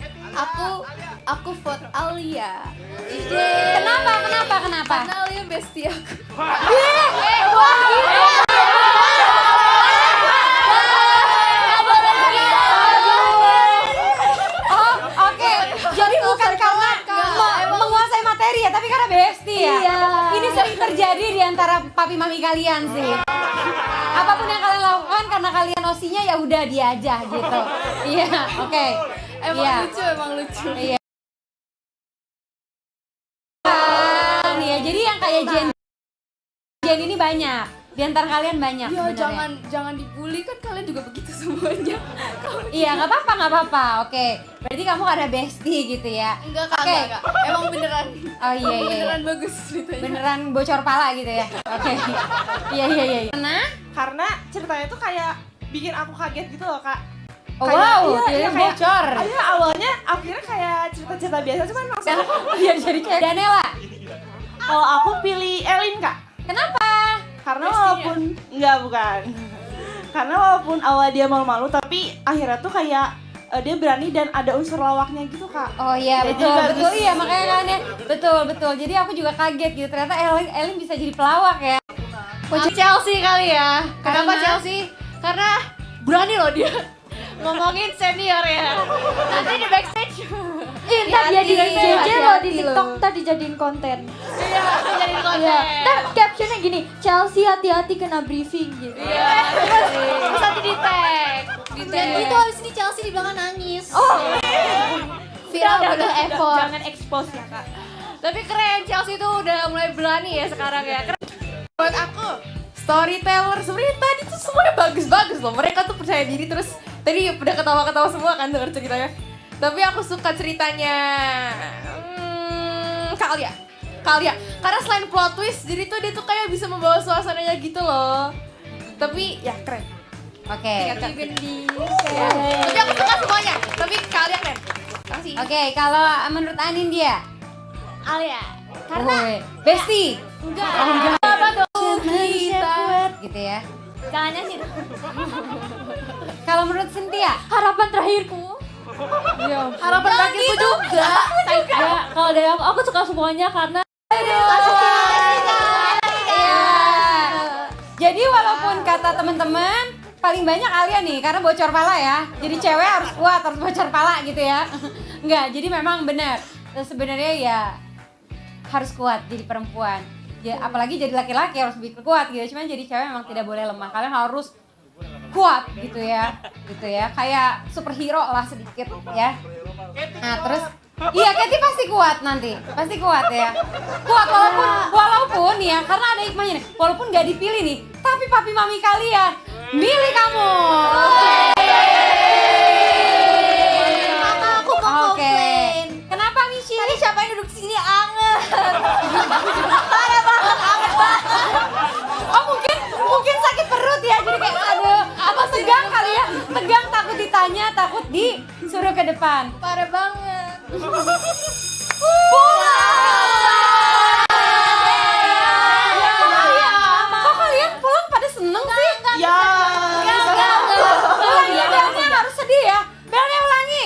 Aku vote Alia. Kenapa? Karena Alia bestie aku. Oh, oke. Jadi bukan karena menguasai materi ya, tapi karena bestie ya. Iya. Ini sering terjadi di antara papi mami kalian sih. Apapun yang kalian lakukan karena kalian osinya ya udah dia aja gitu. Iya, oke. Iya. Emang lucu. Iya. Iya, jadi yang kayak Jen ini banyak. Di antara kalian banyak Ya sebenarnya. jangan dibully kan kalian juga begitu semuanya. Iya, nggak apa-apa. Oke, berarti kamu ada bestie gitu ya? Enggak Kak, Oke. enggak. Emang beneran. Oh iya. Beneran bagus ceritanya. Beneran bocor pala gitu ya? Oke. Iya. Karena? Karena ceritanya tuh kayak bikin aku kaget gitu loh kak. Oh Kayak- wow, iya, jadi kayak- bocor. Iya awalnya akhirnya kayak cerita-cerita biasa cuman langsung Iya, jadi kayak Danela. kalau aku pilih Elin kak. Kenapa? Karena walaupun bukan. Karena walaupun awal dia malu-malu tapi akhirnya tuh kayak dia berani dan ada unsur lawaknya gitu kak. Oh iya, Jadi betul bagus. iya makanya kan ya. Betul. Jadi aku juga kaget gitu. Ternyata Elin bisa jadi pelawak ya. Chelsea kali ya. Kenapa Karena? Chelsea? Karena berani loh dia ngomongin senior ya. Nanti di backstage. Ntar dia di JJ loh di TikTok ntar dijadiin konten. Iya, jadi konten. Iya. Ntar captionnya gini, Chelsea hati-hati kena briefing gitu. Iya. Terus nanti di tag. Dan itu habis ini Chelsea di belakang nangis. Oh. Viral butuh effort. Jangan expose ya kak. Tapi keren, Chelsea tuh udah mulai berani ya sekarang ya. Keren. Buat aku, storyteller sebenarnya tadi tuh semuanya bagus-bagus loh. Mereka tuh percaya diri terus tadi udah ketawa-ketawa semua kan denger ceritanya. Tapi aku suka ceritanya Kak Alia. Karena selain plot twist, jadi tuh dia tuh kayak bisa membawa suasananya gitu loh. Tapi ya keren. Oke. Tapi aku suka semuanya. Tapi Kak Alia keren. Kasih. Oke, kalau menurut Anin dia? Alia. Karena bestie. Enggak. Apa dong? Gitu ya. Jangannya sih. Kalau menurut Cynthia? Harapan terakhirku. Harapan bagiku juga. Ya, kalau dari aku suka semuanya karena Iya. Jadi walaupun kata teman-teman paling banyak Alia nih karena bocor pala ya. Jadi cewek harus kuat, harus bocor pala gitu ya. Enggak, jadi memang benar. Sebenarnya ya harus kuat jadi perempuan. Ya apalagi jadi laki-laki harus lebih kuat gitu. Cuman jadi cewek memang tidak boleh lemah. Kalian harus kuat gitu ya. Gitu ya. Kayak superhero lah sedikit ya. Nah, terus iya, Kathy pasti kuat nanti. Pasti kuat ya. Kuat walaupun ya, karena ada hikmahnya nih. Walaupun gak dipilih nih, tapi papi mami kalian milih kamu. Maka aku mau Oke. komplain. Kenapa Michi? Tadi siapa yang duduk di sini anget? Oh, mungkin sakit perut ya. Jadi kayak aduh, atau tegang kali ya. Tegang takut ditanya, takut disuruh ke depan. Parah banget. Kok kalian pulang pada seneng sih? Ya. Ulangi belnya harus sedih ya. Belnya ulangi.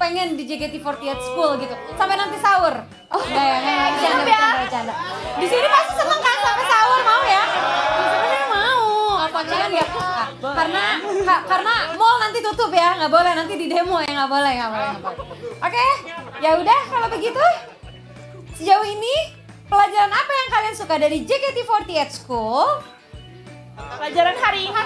pengen di JKT48 School gitu. Sampai nanti sahur. Enggak ya, bercanda. Di sini pasti seneng kan sampai sahur, mau ya? Sebenarnya mau. Cuman ya, karena mall nanti tutup ya, nggak boleh nanti di demo ya, nggak boleh. Oke, ya udah kalau begitu. Sejauh ini pelajaran apa yang kalian suka dari JKT48 School? Pelajaran hari ini, Kak.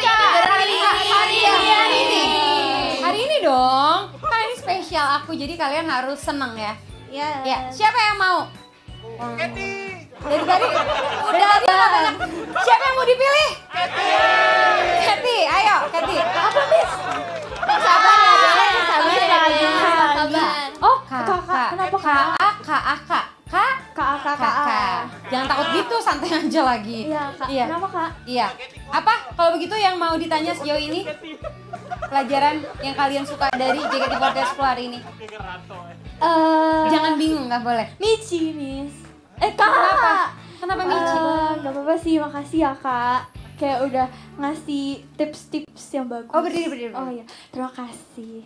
Hari ini dong. Kan ini spesial aku, jadi kalian harus seneng ya. Iya. Ya, siapa yang mau? Dari tadi udah banyak. Siapa yang mau dipilih? Keti, ayo Keti. Apa Miss? Sabar ya, Sabar. Oh, kakak. Kenapa Kak? Kakak. Jangan takut gitu, santai aja lagi. Iya, Kak. Iya. Kenapa, Kak? Iya. Apa? Kalau begitu yang mau ditanya sejauh ini? Pelajaran yang kalian suka dari JKT48 School hari ini? Jangan bingung, nggak boleh. Michi, Miss. Kenapa? Kenapa Michi? Gak apa-apa sih, makasih ya, Kak. Kayak udah ngasih tips-tips yang bagus. Oh, berdiri. Oh iya, terima kasih.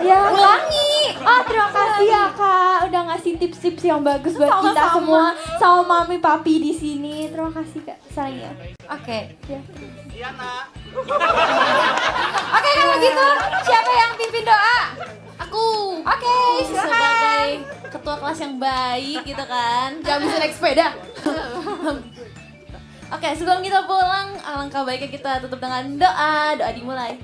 Ya, Ulangi. oh terima kasih ya Kak, udah ngasih tips-tips yang bagus buat kita Sama-sama. semua, sama mami papi di sini. Terima kasih Kak, sayang ya. Oke. Ya. Iya, Nak. Oke, kalau gitu siapa yang pimpin doa? Aku. Oke, silakan. Sebagai ketua kelas yang baik gitu kan. Gak bisa naik sepeda. Oke, sebelum kita pulang, alangkah baiknya kita tutup dengan doa. Doa dimulai.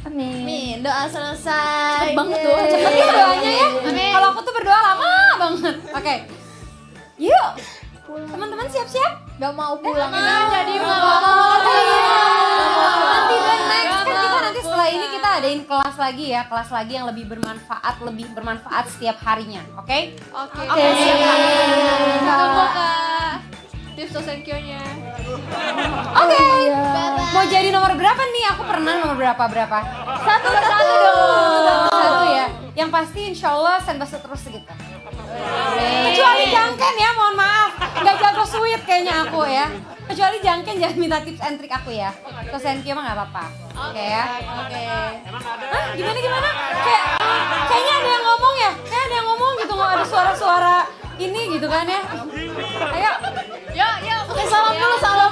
Amin. Doa selesai. Cepet banget tuh, cepet ya doanya ya. Kalau aku tuh berdoa lama banget. Oke. Yuk. Teman-teman siap-siap. Gak mau pulang. Jadi nanti dan next kan kita nanti setelah ini kita adain kelas lagi ya, kelas lagi yang lebih bermanfaat setiap harinya, oke? Oke. Siap, Kak. Tunggu Kak. Tips Sosenkyo-nya. Oke. Mau jadi nomor berapa nih? Aku pernah nomor berapa? Satu dong. Satu ya. Yang pasti insya Allah senbasa terus segitu. Kecuali jangken ya, mohon maaf. Nggak jago sweet kayaknya aku ya. Kecuali jangken jangan minta tips and trik aku ya. Sosenkyo mah nggak apa-apa. Oke ya. Oke. Hah? Gimana? Kayaknya ada yang ngomong ya. Kayak ada yang ngomong gitu, nggak ada suara-suara ini gitu kan ya. Ayo. Oke, salam dulu. Salam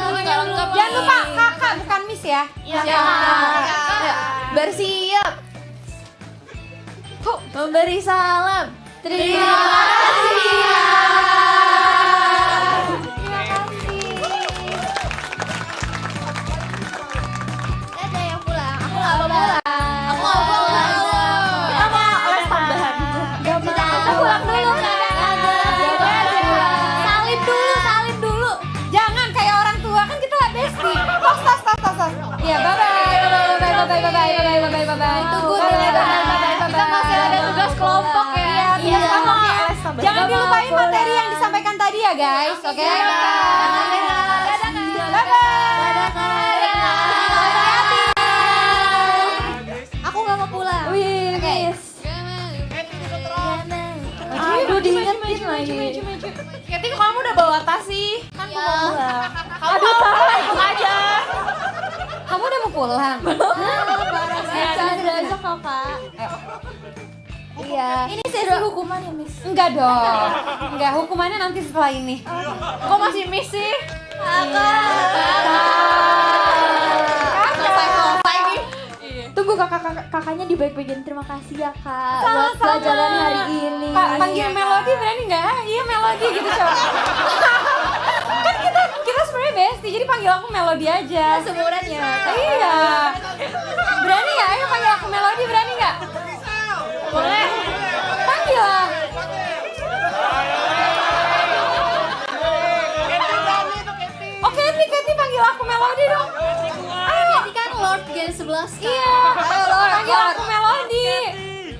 dulu yang lengkap. Jangan lupa kakak bukan miss ya. Iya. Bersiap. Memberi salam. Terima kasih ya. Ada yang pulang. Aku nggak mau pulang. Aku mau pulang. Kita mau les tambahan. Kita pulang dulu. Salim dulu. Jangan kayak orang tua kan kita bestie. Tos. Iya, bye. Tunggu Bye, dulu. bye. Kita masih ada tugas kelompok ya. Iya, tugas kelompok ya. Jangan dilupain materi yang disampaikan tadi ya guys, oke? Aku nggak mau pulang. Wih, Miss. Aduh, diingetin lagi. Keti, kok kamu udah bawa tas sih? Kan aku mau pulang. Aduh, salah ikut aja. Kamu udah mau pulang? Canda aja kakak. Iya. Ini sesi hukuman ya, Miss? Enggak dong. Enggak, hukumannya nanti setelah ini. Kok masih miss sih? Tunggu kakaknya dibaik-baikin. Terima kasih ya kak buat pelajaran hari ini. Pak, panggil Melody berani nggak? Iya Melody gitu coba. Kan kita sebenarnya bestie, jadi panggil aku Melody aja. Seumuran ya. Iya. Berani nggak? Ayo panggil aku Melody, berani nggak? Boleh. Panggil lah. Oke, Keti panggil aku Melody dong. Ayo. Ini kan Lord Gen 11 kak. Iya. Ayo lo panggil aku Melody.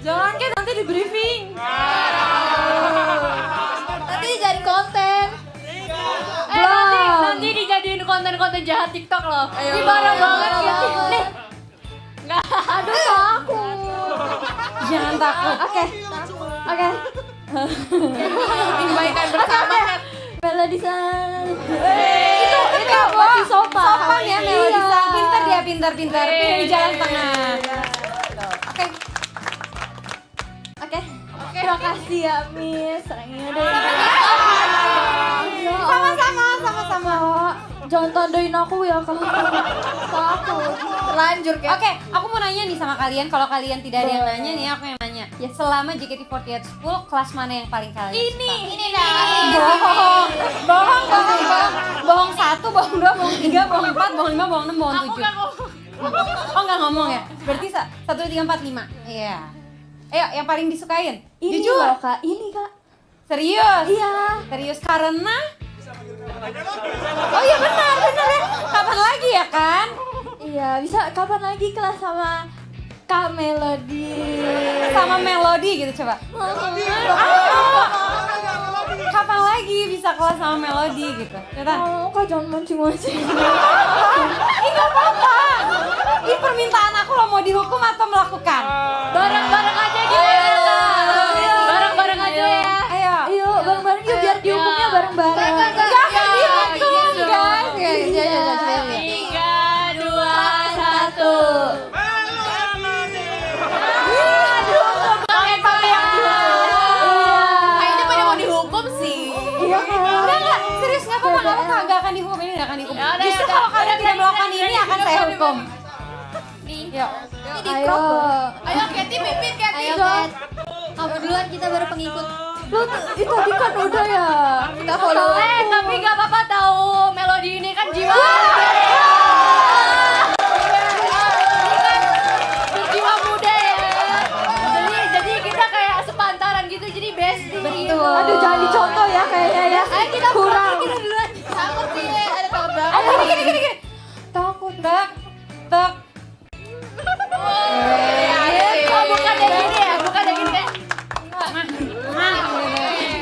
Jangan kan nanti di briefing. Nanti jadi konten. Nanti dijadiin konten-konten jahat TikTok loh. Ini parah banget gitu. Nih. Aduh takut. Jangan takut. Oke. Kebaikan bersama. Melody san. Itu buat sopan ya Melody. Pintar dia pintar-pintar. Pilih di jalan tengah. Oke. Oke. Terima kasih ya Miss. Sayangnya deh. Sama-sama. Jangan tandain aku ya kalau aku. Terlanjur ya. Oke, aku mau nanya nih sama kalian. Kalau kalian tidak ada yang nanya nih, aku yang nanya. Ya selama JKT48 School, kelas mana yang paling kalian suka? Ini dah. Bohong. Bohong 1, bohong 2, bohong 3, bohong 4, bohong 5, bohong 6, bohong 7. Oh nggak ngomong ya? Berarti 1, 2, 3, 4, 5. Iya. Ayo, yang paling disukain? Ini Jujur. loh, Kak. Ini Kak. Serius? Iya. Serius karena? Oh iya benar ya. Kapan lagi ya kan? Iya, bisa kapan lagi kelas sama Kak Melody. Sama Melody gitu coba. Kapan lagi bisa kelas sama Melody gitu? Cetan. Oh, Kak jangan mancing-mancing. Ih gak apa-apa. Ini permintaan aku lo mau dihukum atau melakukan? Bareng-bareng aja gimana Kak? Bareng-bareng aja ya. Ayo. Ayo, bareng-bareng yuk biar dihukumnya bareng-bareng. Jangan dihukum guys. Ya. 3, 2, 1. Kayaknya pada mau dihukum sih. Iya kan? Enggak. Serius gak apa-apa. Gak akan dihukum. Ini gak akan dihukum. Justru kalau kalian tidak melakukan ini akan saya hukum. Yuk. Ayo. Ayo Katy, pimpin Katy. Ayo, Kat. Kamu duluan, kita baru pengikut. Lo tadi kan udah ya. Kita follow. Tapi gak apa-apa tahu Melody ini kan jiwa. Berjiwa muda ya. Jadi kita kayak sepantaran gitu, jadi bestie. Betul. Aduh, jangan dicontoh ya kayaknya ya. Ayo kita kurang. kita duluan. Takut sih, ada takut banget. Ayo gini. Takut. Tek. Oh bukan yang gini ya, bukan yang gini kayak.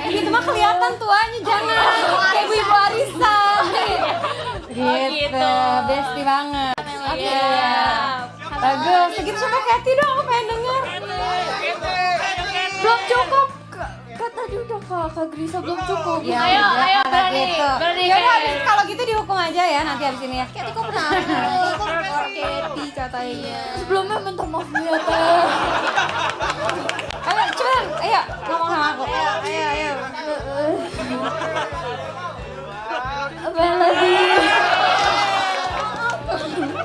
Gitu mah kelihatan tuanya jangan. Kayak ibu arisan. Gitu. Bestie banget. Oke. Bagus. Segitu sampai Katy dong, aku pengen denger. Belum cukup. Kak tadi udah Kak Grisa belum cukup. Ya, Ayo, udah, ayo, kalau berani, gitu. berani, Ya udah, kayak- habis kalau gitu dihukum aja ya nanti habis ini ya. Katy kok pernah? Katy katanya. Sebelumnya minta maaf ya Teh. Ayo cepetan, ayo ngomong sama aku. Ayo. Melody.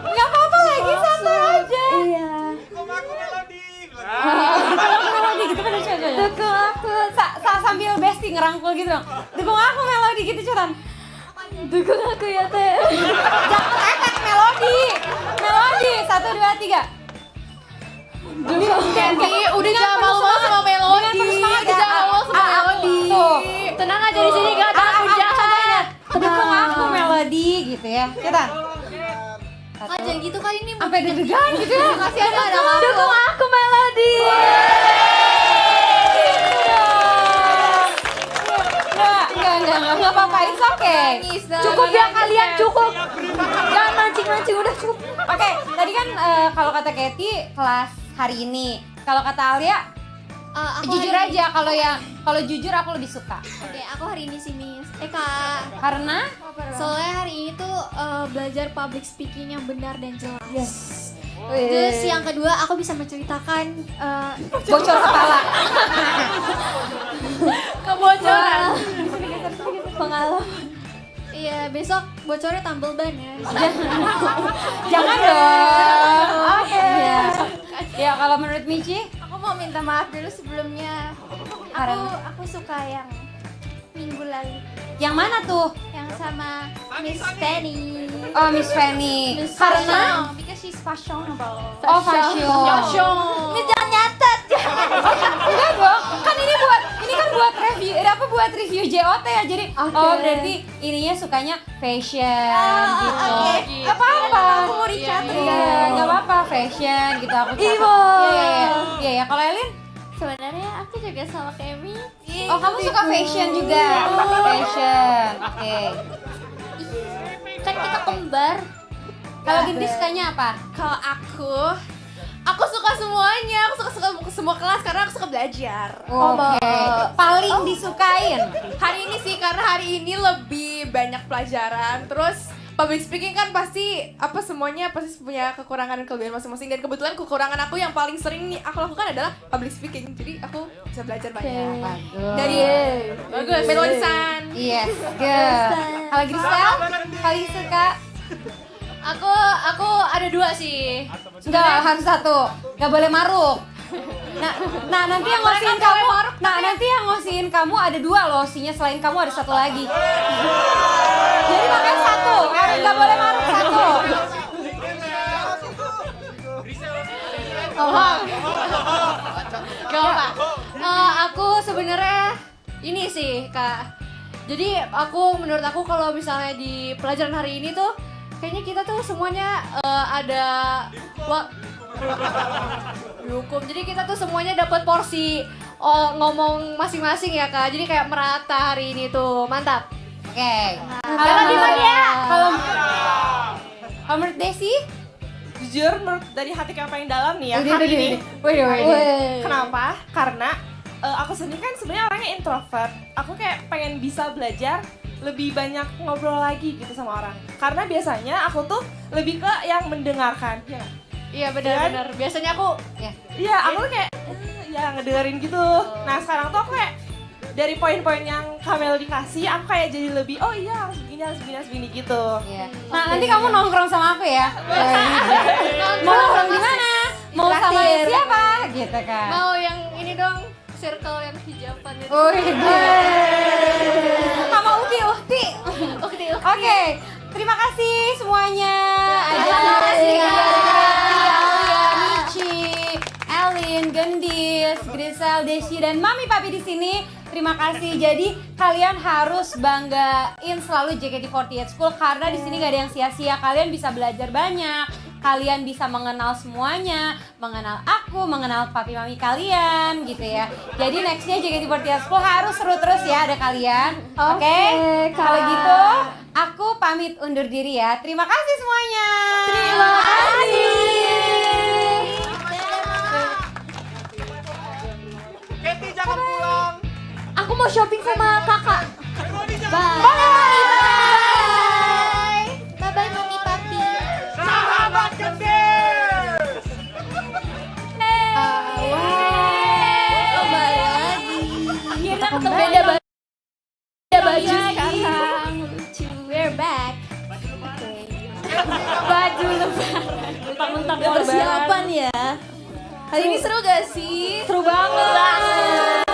Gak apa-apa lagi, santai aja. Iya. Aku Melody. Melody gitu pada coba. Dukung aku. Sambil bestie ngerangkul gitu dong. Dukung aku Melody gitu cepetan. Dukung aku ya Teh. Jangan efek Melody. Melody 1, 2, 3. Katy, udah jangan malu-malu sama Melody. Jangan malu sama Melody. Tenang aja di sini gak ada aku jahat. Dukung aku Melody gitu ya. Cepetan. Kak jangan gitu kali ini. Sampai deg-degan gitu ya. Kasihan ada aku. Dukung aku Melody. Enggak apa-apa, it's okay. Cukup ya kalian, cukup. Jangan mancing-mancing, udah cukup. Oke, tadi kan kalau kata Katy kelas hari ini. Kalau kata Alia, jujur aja kalau jujur aku lebih suka. Oke, aku hari ini sih Miss. Kak. Karena Soalnya hari ini tuh belajar public speaking yang benar dan jelas. Terus yang kedua aku bisa menceritakan bocor kepala. Kebocoran. pengalaman. Iya, besok bocornya tambal ban ya. Jangan dong. Oke. Ya kalau menurut Michi, Aku mau minta maaf dulu sebelumnya. Aku suka yang minggu lalu yang mana tuh? yang sama Miss Penny. Oh, Miss Fanny. Karena because she's fashionable. oh fashion. Miss jangan nyatet. Enggak dong, kan ini kan buat review, buat review JOT ya. Jadi oh berarti ininya sukanya fashion gitu. Gak apa-apa. Aku mau dicat. Iya, nggak apa-apa fashion gitu aku. Ivo. Iya ya. Kalau Elin? Sebenarnya aku juga sama kayak Miss. Oh kamu suka fashion juga? Fashion, oke. Kan kita kembar. Kalau Gindri sukanya apa? Kalau aku suka semuanya. Aku suka semua kelas karena aku suka belajar. Oke. Paling disukain? Hari ini sih karena hari ini lebih banyak pelajaran. Terus public speaking kan pasti semuanya pasti punya kekurangan dan kelebihan masing-masing, dan kebetulan kekurangan aku yang paling sering nih aku lakukan adalah public speaking. Jadi aku bisa belajar banyak. Dari bagus melodisan. Yes, good. Kalau Grisel, paling suka Aku ada 2 sih. enggak harus 1. Enggak boleh maruk. Nah, nanti yang ngosiin kamu, nanti yang ngosiin kamu ada 2 loh, osinya selain kamu ada 1 lagi. Jadi makanya 1, harus enggak boleh maruk 1. Gak apa. Aku sebenarnya ini sih Kak. Jadi menurut aku kalau misalnya di pelajaran hari ini tuh kayaknya kita tuh semuanya ada hukum. Jadi kita tuh semuanya dapat porsi ngomong masing-masing ya Kak. Jadi kayak merata hari ini tuh. Mantap. Oke. Kalau gimana ya? Kalau menurut Desi? Jujur menurut dari hati yang paling dalam nih ya, Wih, hari ini. Kenapa? Karena aku sendiri kan sebenarnya orangnya introvert. Aku kayak pengen bisa belajar lebih banyak ngobrol lagi gitu sama orang. Karena biasanya aku tuh lebih ke yang mendengarkan. Ya nggak? Iya benar-benar. Biasanya aku Iya, aku tuh kayak ya ngedengerin gitu. Nah sekarang tuh aku kayak dari poin-poin yang Kamel dikasih, aku kayak jadi lebih oh iya harus begini gitu. Iya. Nah, nanti kamu nongkrong sama aku ya. Mau nongkrong di mana? Mau sama siapa? Gitu kan. mau yang ini dong, circle yang hijaban itu. Oh, sama Uhti. Oke, terima kasih semuanya. Ada Michi, Elin, Gendis, Grisel, Desi, dan Mami Papi di sini. Terima kasih. Jadi kalian harus banggain selalu JKT48 School karena di sini gak ada yang sia-sia. Kalian bisa belajar banyak. Kalian bisa mengenal semuanya, mengenal aku, mengenal papi mami kalian gitu ya. Jadi nextnya JKT48 School harus seru terus ya ada kalian. Oke? Kalau gitu aku pamit undur diri ya. Terima kasih semuanya. Terima kasih. Katie jangan pulang. Aku mau shopping sama kakak. Bye-bye Mami Papi. Sahabat gendis. Kembali lagi. Kita ketemu Beda baju sekarang. We're back. Baju lebaran. Mentang-mentang mau lebaran. Persiapan ya. Hari ini seru gak sih? Seru banget.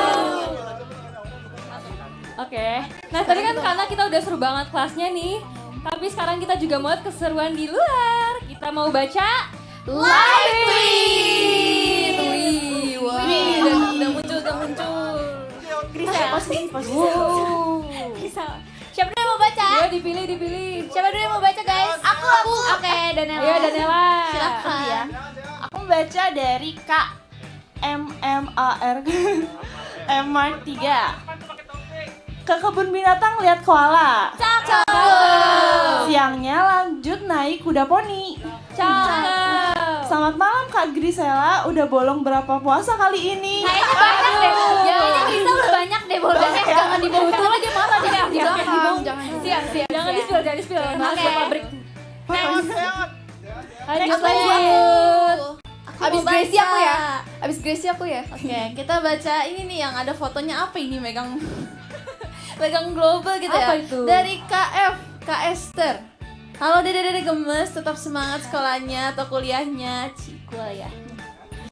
Oke. Nah, tadi kan karena kita udah seru banget kelasnya nih. Tapi sekarang kita juga mau keseruan di luar. Kita mau baca live tweet. Wih, udah muncul. Grisel. Posisi. Grisel. Siapa dulu yang mau baca? Ayo dipilih. Siapa dulu yang mau baca guys? Aku. Oke, Danella. Ayo Danella. Silakan. Ya. Aku baca dari Kak MMAR MR3. Ke kebun binatang lihat koala. Cakep. Siangnya lanjut naik kuda poni. Cakep. Selamat malam Kak Grisela, udah bolong berapa puasa kali ini? Kayaknya banyak deh. Kayaknya Grisel udah banyak deh bolongnya. Jangan dibawa itu lagi marah dia di belakang. Jangan. Siap. Jangan di-spill. Harus Oke. pabrik. Next. Lanjut. Abis Gracie aku ya. Abis Gracie aku ya. Oke, kita baca ini nih yang ada fotonya apa ini megang global gitu ya. Apa itu? Dari Kak Esther. Halo dede-dede gemes, tetap semangat sekolahnya atau kuliahnya, kuliahnya.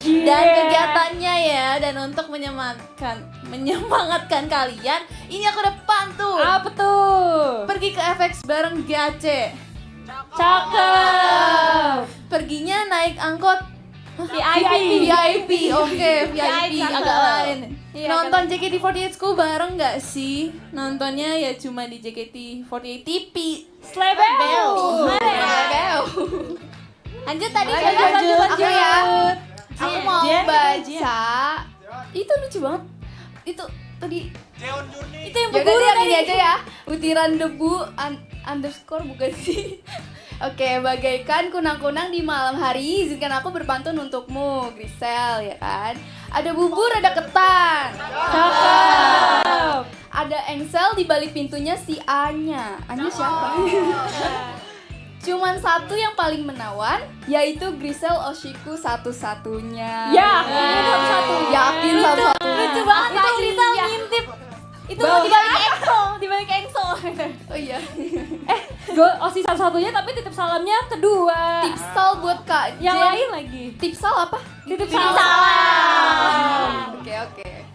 Dan kegiatannya ya, dan untuk menyemangatkan kalian, ini aku ada pantun. Apa tuh? Pergi ke FX bareng GAC. Cakep. Perginya naik angkot VIP. Oke, VIP cakep. agak lain. Iya, Nonton JKT48 School bareng nggak sih? Nontonnya ya cuma di JKT48 TV. Slebeu. Lanjut tadi. Lanjut. Aku ya. Aku mau Jen, baca. Itu lucu banget. Itu tadi Jeon Juni. itu yang Yaudah berguna deh, tadi ini aja ya. Butiran debu underscore bukan sih. Oke, bagaikan kunang-kunang di malam hari, izinkan aku berpantun untukmu, Grisel, ya kan? Ada bubur, ada ketan. Cakep. Ada engsel di balik pintunya si Anya. Anya siapa? Cuman satu yang paling menawan, yaitu Grisel Oshiku satu-satunya. Yakin satu. Yakin satu-satunya. Lucu banget Kak Grisel ngintip. Itu mau dibalik EXO, dibalik EXO. Oh iya. Gue Osi satu-satunya tapi titip salamnya kedua. Tipsal buat Kak Yang Jen. lain lagi. Tipsal apa? Titip Salam. salam. Oke.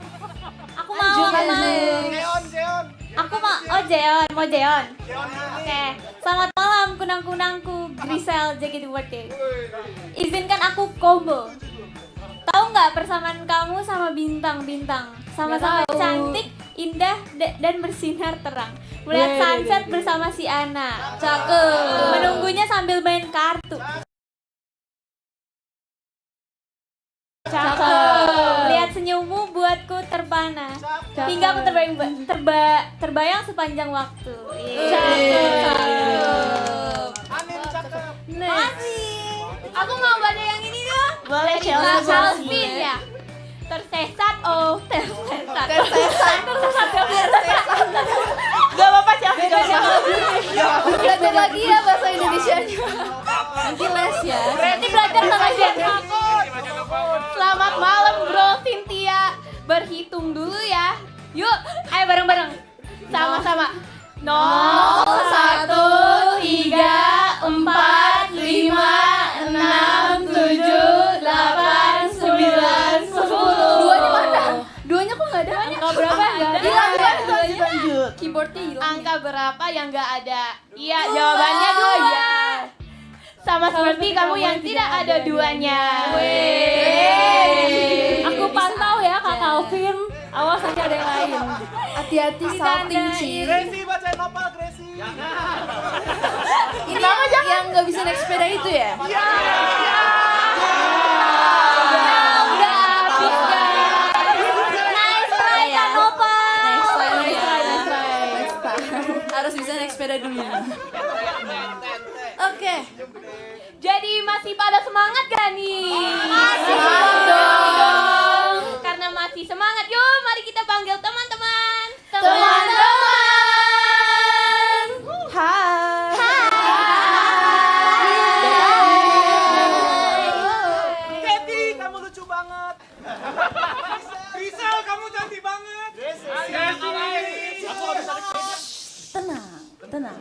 Aku mau sama. Jeon. Aku mau Jeon, mau Jeon. Jeon Jurni. Oke, selamat malam kunang-kunangku Grisel JKT48. Izinkan aku combo. Tahu nggak persamaan kamu sama bintang-bintang? Sama-sama cantik, indah, dan bersinar terang. Melihat sunset bersama si Ana. Cakep. Menunggunya sambil main kartu. Cakep. Lihat senyummu buatku terpana. Hingga aku terbayang sepanjang waktu. Cakep. Anin cakep. Makasih. Aku mau baca yang ini dong. Boleh Calvin ya. Tersesat. Gak apa-apa Calvin. Belajar lagi ya bahasa Indonesianya. Nanti les ya. Berarti belajar sama Jen. Selamat malam Bro Cynthia. Berhitung dulu ya. Yuk, ayo bareng-bareng. Sama-sama. 0, 1, 3, 4, 5, 6, 7, 8, 9, 10. Duanya mana? Duanya kok nggak ada? Angka berapa yang nggak ada? Lanjut. Keyboardnya hilang. Angka berapa yang nggak ada? Iya, jawabannya 2. Sama seperti kamu yang tidak ada duanya. Aku pantau ya Kak Calvin. Awas nanti ada yang lain. Hati-hati salting sih. Gracie bacain novel Gracie. Ini yang nggak bisa naik sepeda itu ya? Udah habis guys. Nice try Kanova. Harus bisa naik sepeda dulu. Oke. Jadi masih pada semangat gak nih? Masih dong. Karena masih semangat, yuk mari kita panggil teman-teman. Teman-teman. Katy, kamu lucu banget. Grisel, kamu cantik banget. Aku gak bisa Tenang.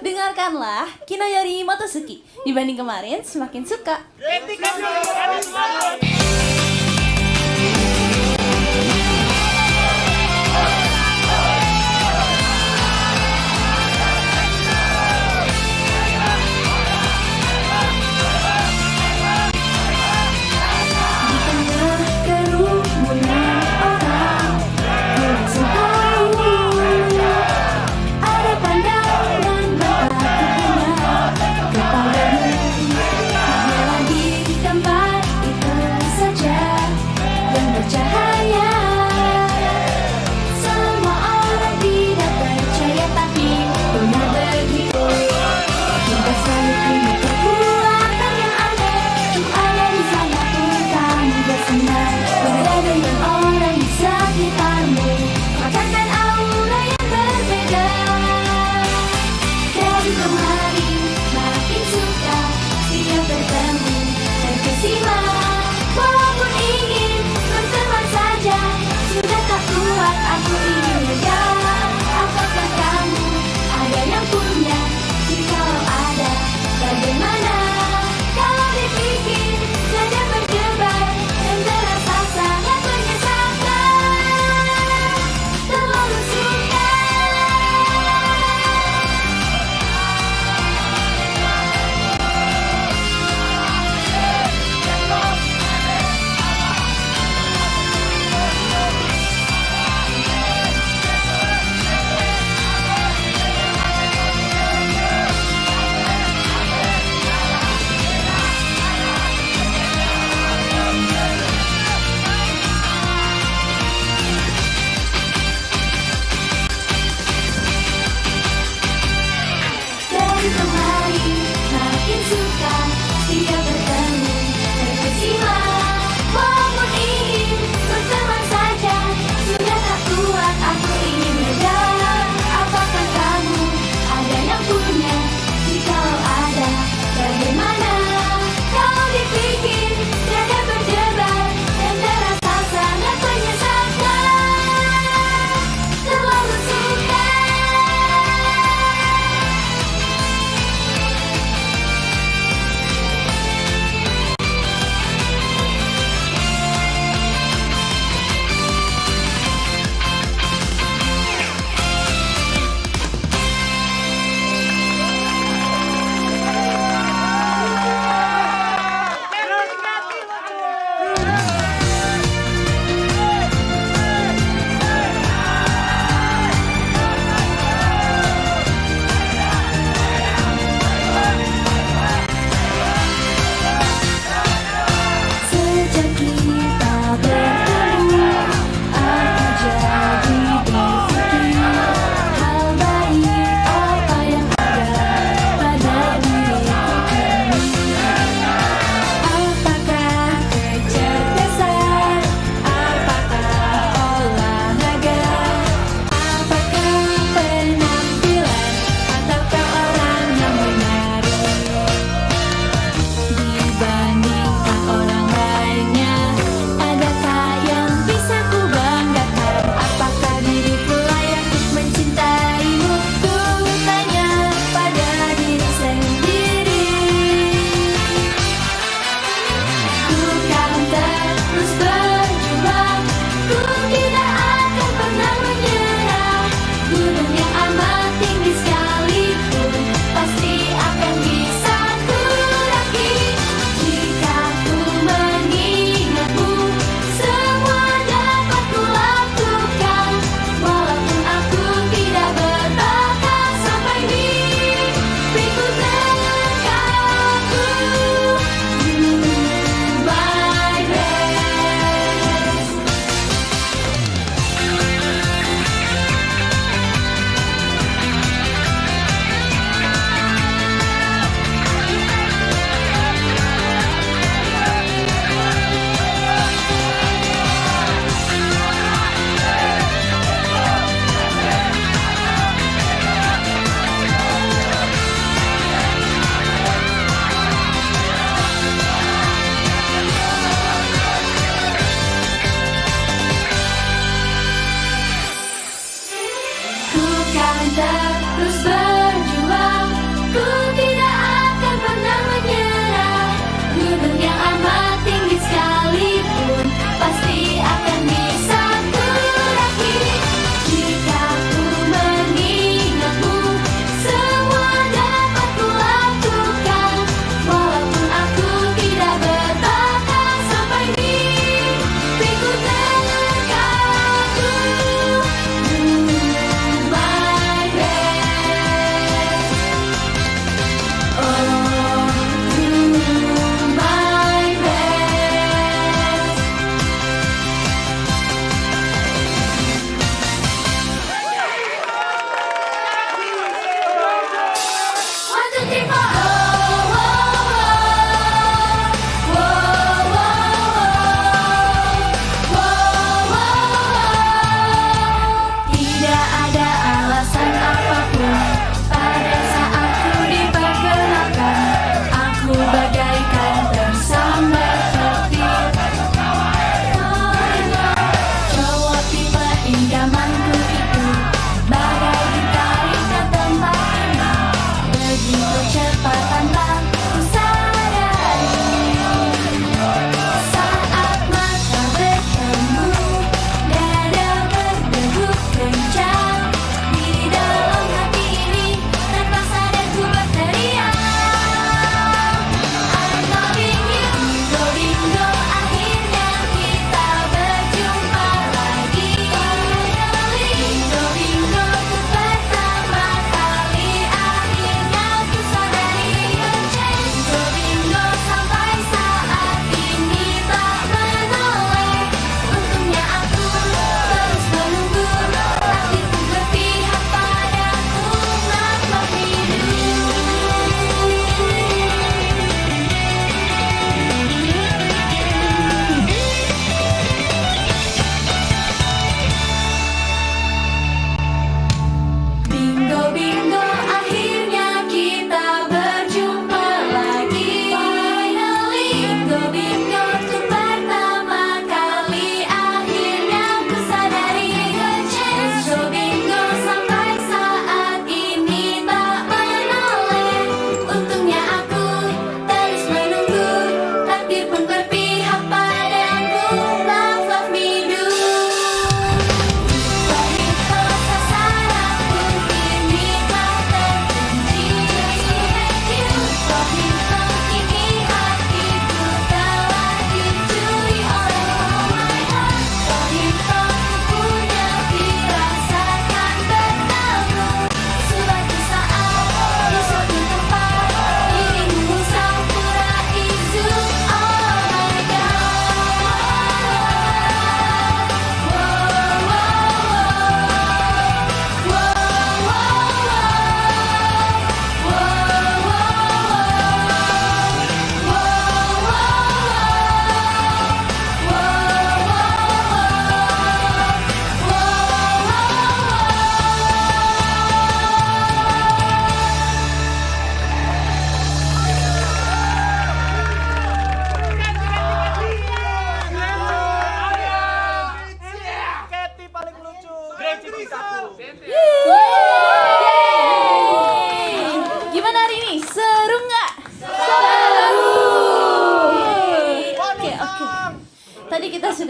Dengarkanlah Kinoyori Motosuki. Dibanding kemarin, semakin suka. Katy, kamu ada semangat. Tempat itu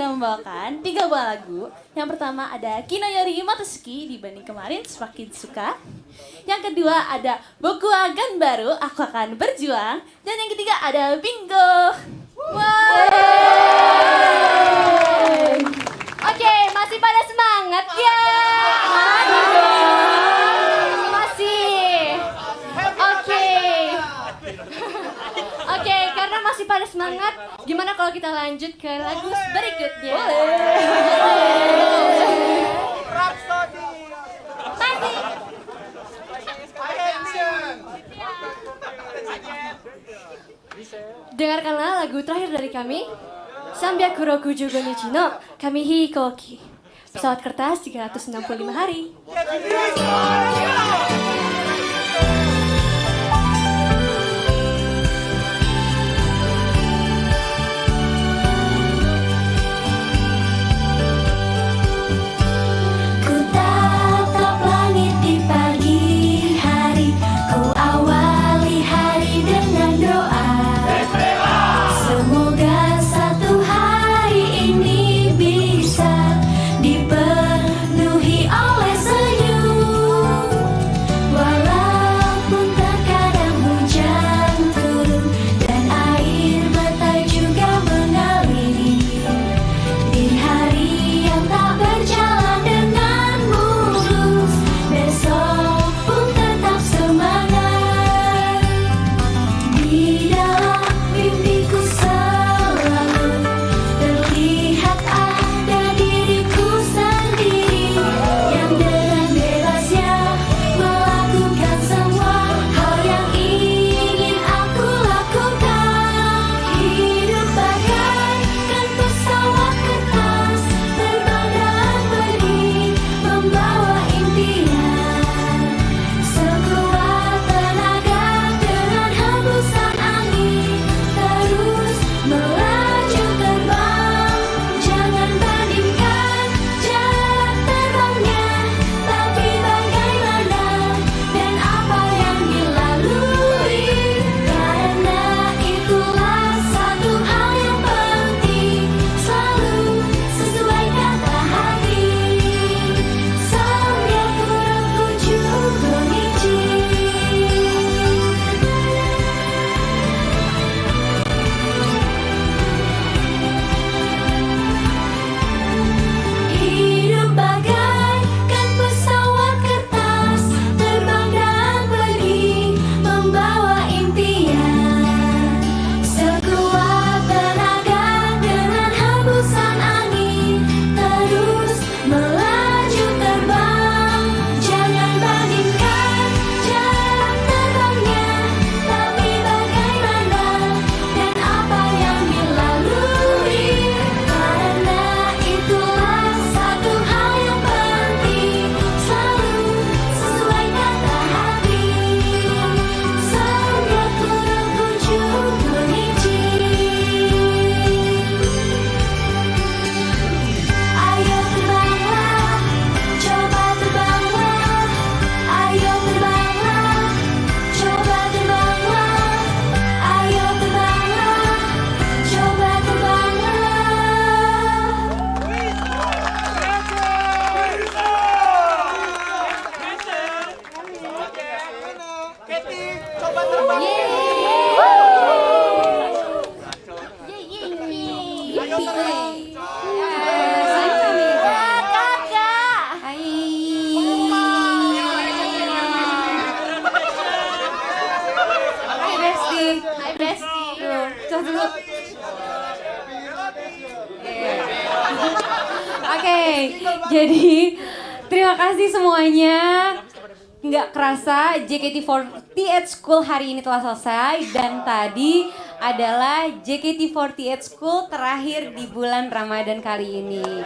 sudah membawakan 3 buah lagu. Yang pertama ada Kinoyori Motosuki dibanding kemarin semakin suka. Yang kedua ada Boku wa Ganbaru, aku akan berjuang. Dan yang ketiga ada Bingo. Oke, masih pada semangat ya? Masih. Oke, karena masih pada semangat, gimana kalau kita lanjut ke lagu berikutnya? Rhapsody. Dengarkanlah lagu terakhir dari kami, Sambyakuro Kujugo Nichi no Kamihi Hikoki. Pesawat kertas 365 hari. Ku tatap langit di pagi hari, ku awali hari dengan doa. Semoga satu hari ini bisa dipenuhi oleh senyum. Walaupun terkadang hujan turun dan air mata juga mengalir, di hari yang tak berjalan dengan mulus, besok pun tetap semangat. Di dalam mimpiku selalu terlihat ada diriku sendiri yang dengan bebasnya melakukan semua hal yang ingin aku lakukan. Hidup bagaikan pesawat kertas, terbang dan pergi membawa impian. Sekuat tenaga dengan hembusan angin, terus melaju terbang. Jangan bandingkan jarak terbangnya, tapi bagaimana dan apa yang dilalui. Karena itulah satu hal yang penting, selalu sesuai kata hati. Sambyakuro Kujugo Nichi. Hidup bagaikan pesawat kertas, terbang dan pergi membawa impian. Sekuat tenaga dengan hembusan angin, terus melaju terbang. Jangan bandingkan jarak terbangnya, tapi bagaimana dan apa yang dilalui. Karena itulah satu hal yang penting, selalu sesuai kata hati. Sambyakuro Kujugo Nichi. Ayo terbanglah, coba terbanglah. Ayo terbanglah, coba terbanglah. Ayo terbanglah, coba terbanglah. Katie, coba terbang. Ayo terbang. Hai Besti. Hai Besti. Cos dulu. Oke, jadi terima kasih semuanya. Nggak kerasa JKT48 School hari ini telah selesai, dan tadi adalah JKT48 School terakhir di bulan Ramadan kali ini.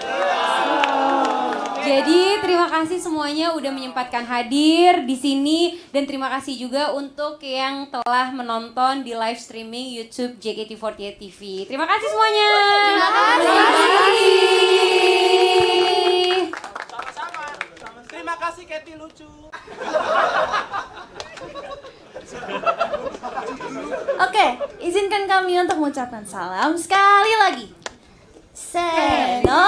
Jadi terima kasih semuanya udah menyempatkan hadir di sini, dan terima kasih juga untuk yang telah menonton di live streaming YouTube JKT48 TV. Terima kasih semuanya. Terima kasih. Sama-sama. Terima kasih Katie lucu. Oke, izinkan kami untuk mengucapkan salam sekali lagi. Seno.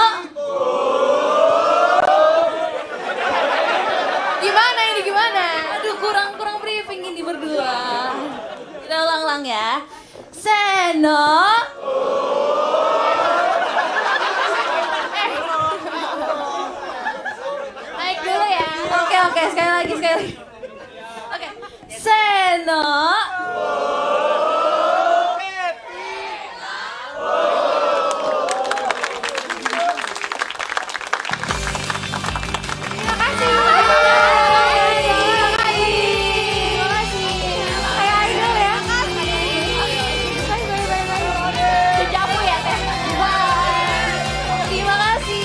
Gimana ini gimana? Aduh kurang briefing ini berdua. Kita ulang-ulang ya. Seno. Naik dulu ya. Oke, sekali lagi. Oke. Seno. Dejavu ya teh. Terima kasih.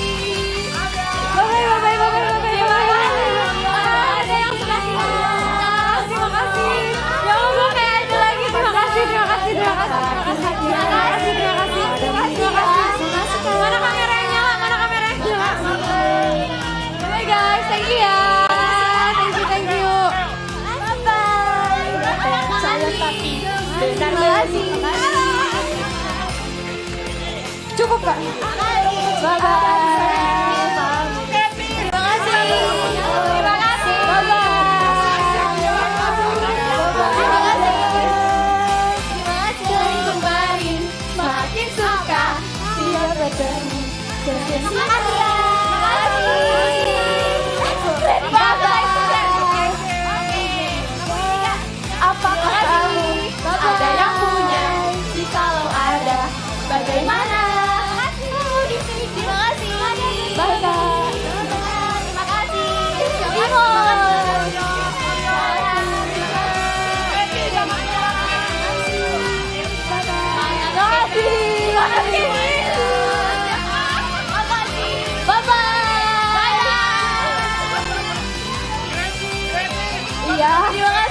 Ada yang suka sini. Terima kasih. Ya Allah kayak ada lagi. Terima kasih. Mana kamera yang nyala? Bye guys, thank you ya. Thank you. Terima kasih. Cukup kak. Bye bye. Terima kasih. Kemarin makin suka siap bertemu. Terima kasih. Apakah kamu ada yang punya? Jikalau ada, bagaimana? Terima kasih. Bye bye. Terima kasih. Iya. Terima kasih.